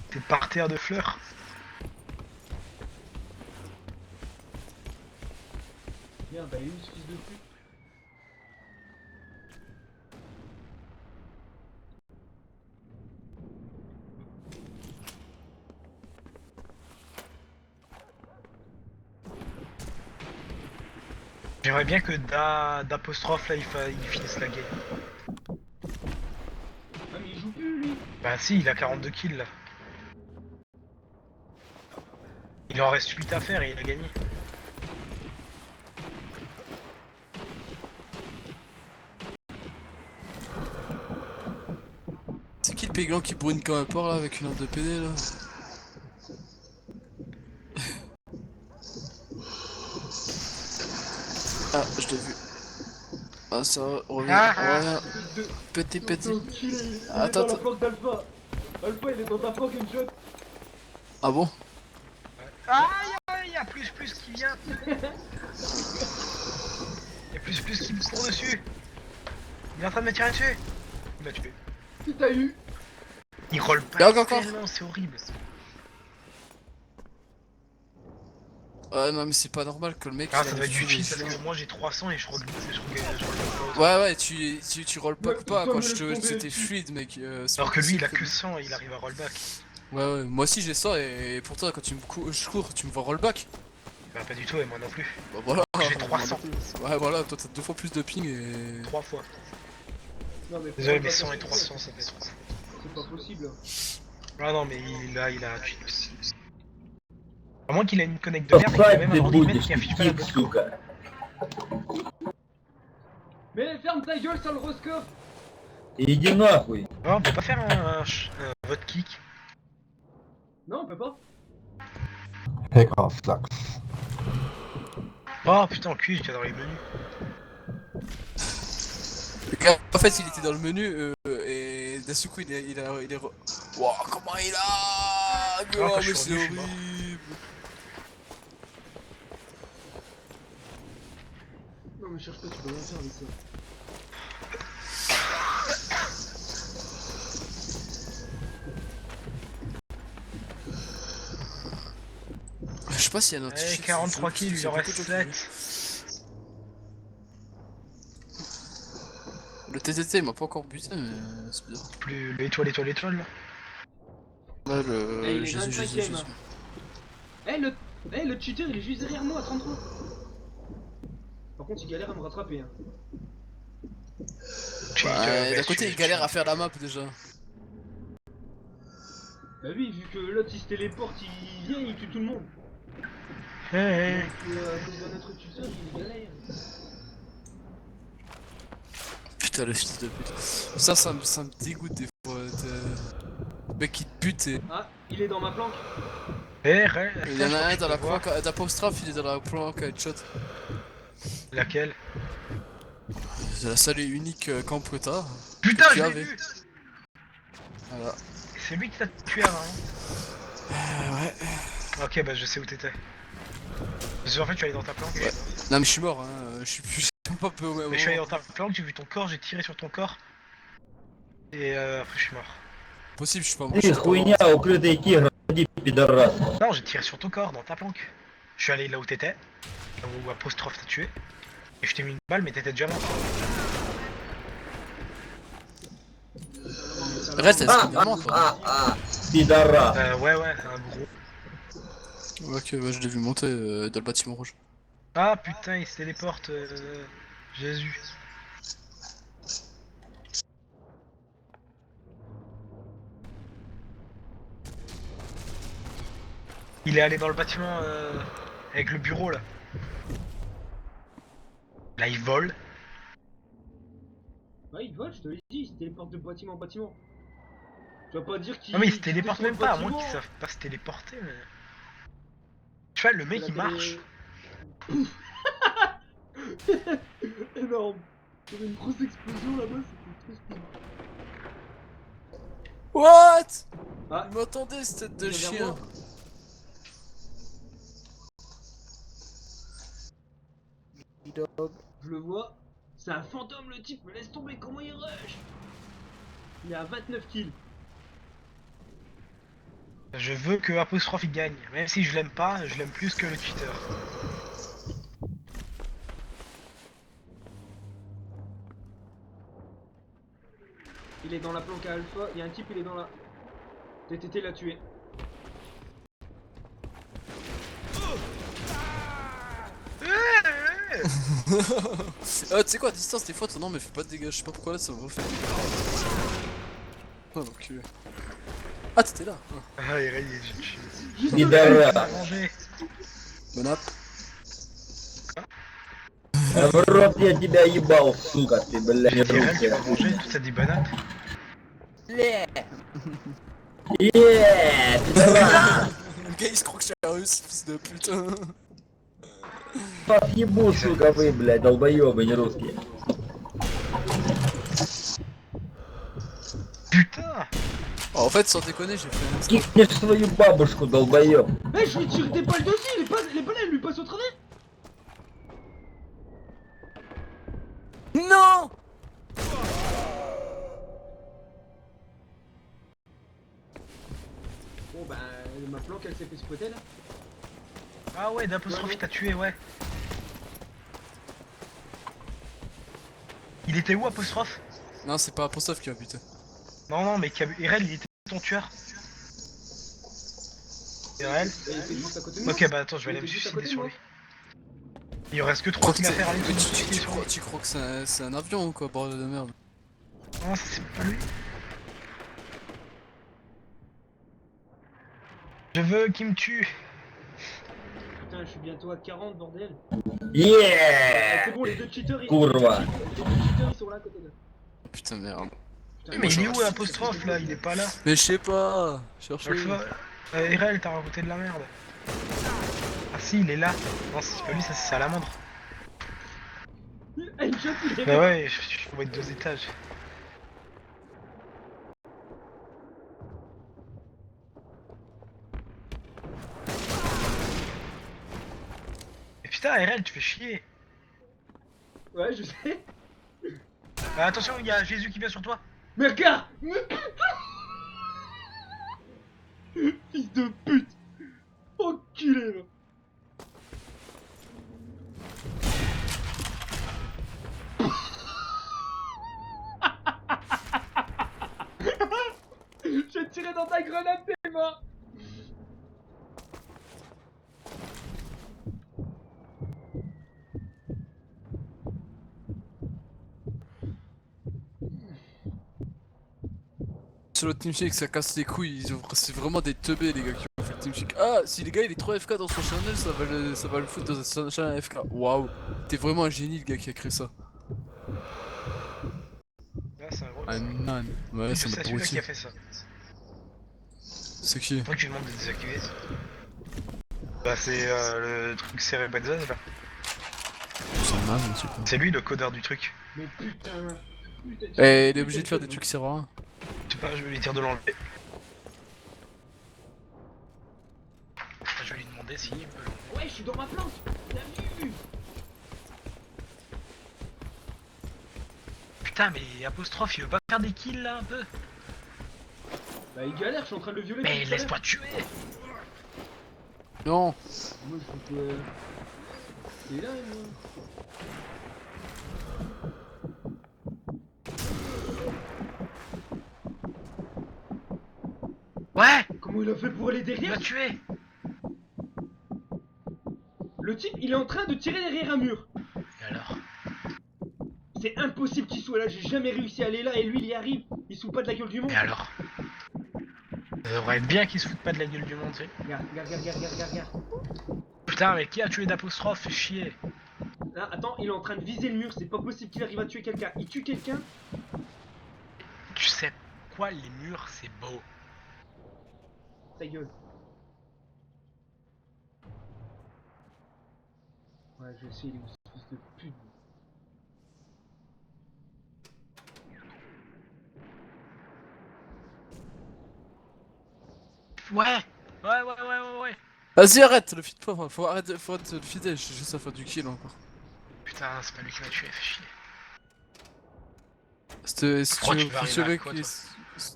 T'es par terre de fleurs. Merde, bah il est où ce fils de pute? J'aimerais bien que d'apostrophe là il finisse la game. Ah mais il joue plus lui. Bah si, il a 42 kills là. Il en reste 8 à faire et il a gagné. C'est qui le péglan qui brûle comme un porc là avec une arme de PD là? Ah, je l'ai vu. Ah, ça va, reviens, reviens. Petit. Il est Attends, dans la flanque d'Alpha. Alpha il est dans ta flanque une shot. Ah bon? Aïe, y'a plus qui vient. Y'a plus qui me court dessus. Il est en train de me tirer dessus. Il m'a tué. Il t'a eu. Il roll pas Là, encore. tellement, c'est horrible. Ouais, non, mais c'est pas normal que le mec. Ah, il ça doit être arrive du tous cheat les parce jours. que moi j'ai 300 et je roll. Ouais, tu roll Ouais, back pas comme quand le tomber c'était dessus. fluide, mec. C'est Alors pas que lui il a possible que 100 et il arrive à rollback. Ouais, moi aussi j'ai ça et pourtant quand je cours, tu me vois rollback. Bah pas du tout et moi non plus. Bah voilà. J'ai 300. Ouais, voilà, toi t'as 2 fois plus de ping et. 3 fois. Non mais Désolé faut mais pas 100 et faire 300 ça fait trop. C'est pas possible. Ah non mais il a tué. À moins qu'il ait une connect de merde et qu'il a même un ordimètre qui affiche pas la bonne. Mais ferme ta gueule sale roscope. Иди нахуй. Oh, on peut pas faire un vote kick. Non on peut pas. Oh putain en cul j'étais dans les menus. En fait, il était dans le menu et d'un seul coup il est Wow, comment il a quand Oh, je mais suis c'est revenu, je suis mort. horrible. Non mais cherche pas, tu peux rien faire avec ça. Je sais pas s'il y a un autre. Allez 43 kills, il en reste 7. Le TTT il m'a pas encore buté, mais c'est bizarre. Plus l'étoile là. Ouais, le. Eh, il est Jésus. 25ème. Eh le cheater il est juste derrière moi à 33. Par contre il galère à me rattraper hein. Ouais, d'un côté il galère à faire la map déjà. Bah oui vu que l'autre il se téléporte, il vient il tue tout le monde. Eh, eh. Donc à cause de notre tuteur il galère. Putain, le fils de pute. Ça me dégoûte des fois. Le mec qui te bute et. Ah il est dans ma planque. Eh, Il y en a un dans la planque d'apostrophe, il est dans la planque à headshot. Laquelle? C'est la seule et unique camp que t'as. Putain Tu je l'ai avais. vu. Voilà. C'est lui qui t'a tué avant. Ouais. Ok bah je sais où t'étais. Parce qu'en fait je suis allé dans ta planque. Ouais. Non mais je suis mort, hein. Je suis plus. Pas peu au même Mais je suis allé moment. dans ta planque, j'ai vu ton corps, j'ai tiré sur ton corps. Et après je suis mort. Possible, je suis pas mort. Ты хуйня, укрытый тигр, иди, пидорас. Non j'ai tiré sur ton corps, dans ta planque. Je suis allé là où t'étais. Là où apostrophe t'a tué. Et je t'ai mis une balle mais t'étais déjà mort. Reste, elle se vraiment quoi. Пидорас. Ouais un gros. Ok, ouais, je l'ai vu monter dans le bâtiment rouge. Ah putain il se téléporte. Jésus. Il est allé dans le bâtiment avec le bureau là. Là il vole. Ouais, il vole, je te l'ai dit, il se téléporte de bâtiment en bâtiment. Tu vas pas dire qu'il. Non mais il se qu'il téléporte descend même le pas, à moins bâtiment. qu'ils savent pas se téléporter mais... Tu vois le mec La il marche. Énorme. Il y avait une grosse explosion là-bas, c'était trop stylé. What? Ah. Il m'attendait cette tête de Il vient vers chien. moi. Je le vois. C'est un fantôme le type, me laisse tomber, comment il rush? Il est à 29 kills. Je veux que Apostrophe il gagne. Même si je l'aime pas, je l'aime plus que le Twitter. Il est dans la planque à Alpha, il y a un type, il est dans la... TTT l'a tué. Ah, tu sais quoi, à distance, des fois, non, mais fais pas de dégâts. Je sais pas pourquoi là, ça me refait des dégâts. Oh, l'enculé. Ah, t'étais là. Ah, il est Juste Пидорас. mangé. Bon app. А в рот я тебя ебал, сука, ты, блядь, J'ai dit rien, tu vas руки. manger, tout ça des bananes. Пидорас! Le gars il se croit que je suis un russe, fils de pute. Вас ебу, сука, вы, блядь, долбоёбы, не русские. Putain. Oh, en fait, sans déconner, j'ai fait un instant. Кикнешь свою бабушку, долбоёб. Eh, je lui tire des balles dessus, les balles elles lui passent au travers. Non! Bon bah, ma planque elle s'est fait spotter là. Ah ouais, d'Apostrophe il t'a tué, ouais. Il était où Apostrophe? Non, c'est pas Apostrophe qui m'a buté. Non, non, mais Irel il était ton tueur. Irel? Et il était juste à côté de moi. Ok, bah attends, je vais Il aller me était juste à suicider côté de sur moi. lui. Il reste que 3 Crois que kills à c'est- faire, allez, Mais tu tu crois que c'est un avion ou quoi, bordel de merde? Non, ça c'est pas lui. Je veux qu'il me tue. Putain, je suis bientôt à 40 bordel. Yeah! C'est bon, les deux cheaters ils Kurwa. les deux cheaters ils sont là à côté de. Putain, merde. Putain, Mais il est je où reste- Apostrophe là? Il est pas là. Mais je sais pas. Cherchez. Irel, t'as raconté de la merde. Ah si, il est là. Non, c'est pas lui, ça c'est Salamandre. Headshot, il est Bah ouais, je dois être 2 étages. Mais putain, RL, tu fais chier. Ouais, je sais. Attention, il y a Jésus qui vient sur toi. Mais regarde. Mais putain. Fils de pute. Enculé là. J'ai tiré dans ta grenade, t'es mort. Sur le teamspeak, ça casse les couilles. C'est vraiment des teubés, les gars, qui ont fait le teamspeak. Ah, si les gars il est 3 FK dans son channel, ça va le foutre dans un channel FK. Waouh, t'es vraiment un génie, le gars qui a créé ça. Là, c'est un gros. Un nan. Ouais, C'est c'est un celui-là qui abruti. a fait ça. C'est qui? Faudrait que je lui demande de désactiver. Bah, c'est le truc serré Benzaz là. C'est un nan, je sais pas. C'est lui le codeur du truc. Mais putain. Putain, Eh, il est obligé de faire des trucs qui servent à rien. Je sais pas, je vais lui dire de l'enlever. Je vais lui demander s'il peut l'enlever. Ouais, je suis dans ma planque. T'as vu? Putain, mais Apostrophe, il veut pas faire des kills là un peu? Bah, il galère, je suis en train de le violer. Mais tout à laisse-moi tuer! Non. l'heure. Moi, je peux. Il est là, moi. Ouais! Comment il a fait pour aller Il derrière? m'a tué! Le type, il est en train de tirer derrière un mur. Et alors? C'est impossible qu'il soit là, j'ai jamais réussi à aller là et lui il y arrive. Il se fout pas de la gueule du monde. Et alors? Ça devrait être bien qu'ils se foutent pas de la gueule du monde, tu sais. Regarde, regarde. Putain, mais qui a tué d'apostrophe? Fais chier. Ah, attends, il est en train de viser le mur, c'est pas possible qu'il arrive à tuer quelqu'un. Il tue quelqu'un? Tu sais quoi, les murs, c'est beau. Ta gueule. Ouais, je sais, il est où ce fils de pute. Ouais. Vas-y, arrête, le feed pas, faut arrêter de le feeder, j'ai juste à faire du kill encore. Putain, c'est pas lui qui m'a tué, fais chier. Si Pourquoi tu tu vas veux, si tu arriver veux à quoi, qu'il- toi?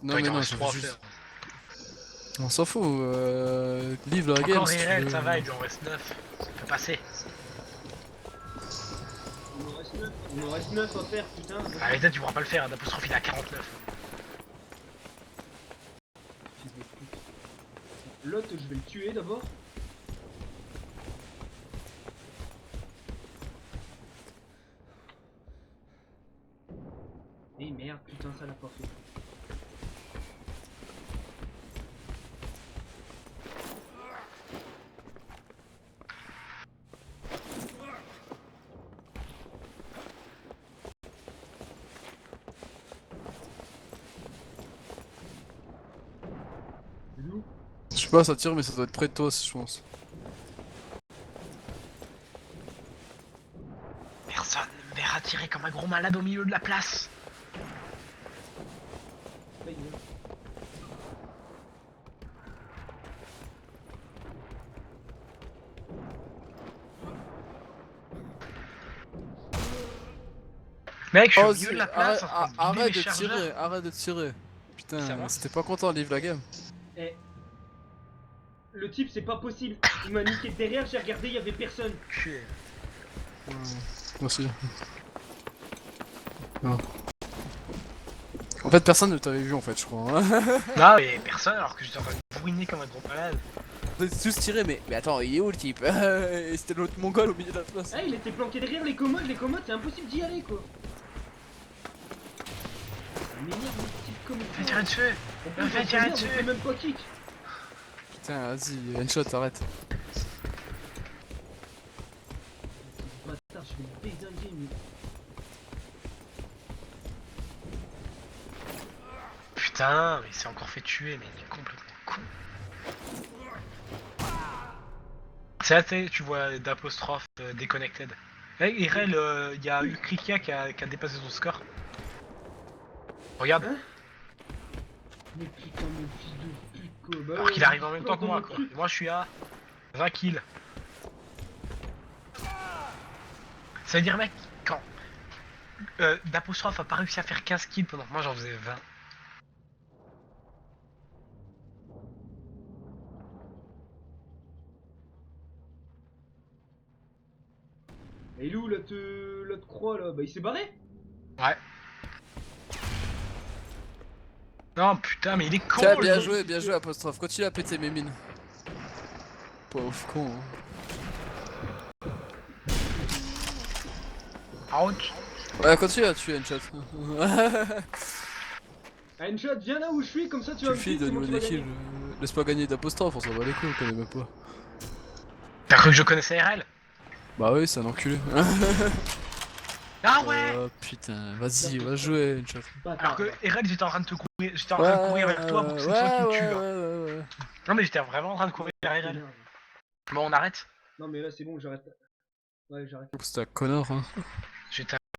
Non, Toi, mais il t'en non, reste je trois à veux juste. faire. On s'en fout, livre la game Encore si tu réel, veux. ça va, il en reste 9. Ça peut passer. Il en reste 9 à faire, putain. Ah, mais peut-être tu pourras pas le faire, d'apostrophe il est à 49. Fils de pute. L'autre, je vais le tuer d'abord. Eh merde, putain, ça l'a pas fait. C'est où? Je sais pas, ça tire, mais ça doit être près de toi, je pense. Personne ne me verra tirer comme un gros malade au milieu de la place. Ta gueule. Mec, je suis Oh, au milieu de la place en train de vider arrête mes de chargeurs. tirer, arrête de tirer. Ça Putain, va c'était pas content, livre la game. Eh. Le type, c'est pas possible. Il m'a niqué derrière, j'ai regardé, il y avait personne. Chier. Merci. Non. En fait, personne ne t'avait vu en fait, je crois. Hein. Non, mais personne alors que j'étais en train de bourriner comme un gros malade. On a tous tiré, mais attends, il est où le type? Et c'était l'autre mongol au milieu de la place. Ah, il était planqué derrière les commodes, c'est impossible d'y aller quoi. Mais merde, le type comme Fais tirer dessus. On peut Fais pas tirer tirer, dessus. on peut même pas kick. Putain, vas-y, one shot, arrête. Bâtard, je vais le désinguer, mais. Putain, mais il s'est encore fait tuer, mais il est complètement con. C'est là, tu vois d'apostrophe déconnected. Hey, Irel, il y a eu Krikia qui a dépassé son score. Regarde. Hein? Mais putain, mon fils de pute quoi. Bah, Alors qu'il arrive en même temps que dans moi, mon quoi. truc. Et moi, je suis à 20 kills. Ça veut dire, mec, quand d'apostrophe a pas réussi à faire 15 kills pendant que moi j'en faisais 20. Et il est où l'autre croix là? Bah, il s'est barré. Ouais. Non, putain, mais il est con. Tiens, le- bien joué, apostrophe. Continue à péter mes mines. Pauvre con. Hein. Ouch. Ouais, continue à tuer, Headshot. Ah, une shot, viens là où je suis, comme ça tu vas me Suffit tuer, de c'est bon, niveau tu des vas kills. gagner. Laisse pas gagner d'apostrophe, on s'en va les couilles, on connaît même pas. T'as cru que je connaissais RL? Bah oui, c'est un enculé. Ah ouais. Putain, vas-y, va jouer, Headshot. Alors que RL, j'étais en train de te courir, j'étais en train de courir vers toi pour que c'est toi qui me tue. Hein. ouais. Non mais j'étais vraiment en train de courir vers RL. Bon, on arrête. Non mais là c'est bon, j'arrête. Ouais, j'arrête. C'était un connard, hein. J'étais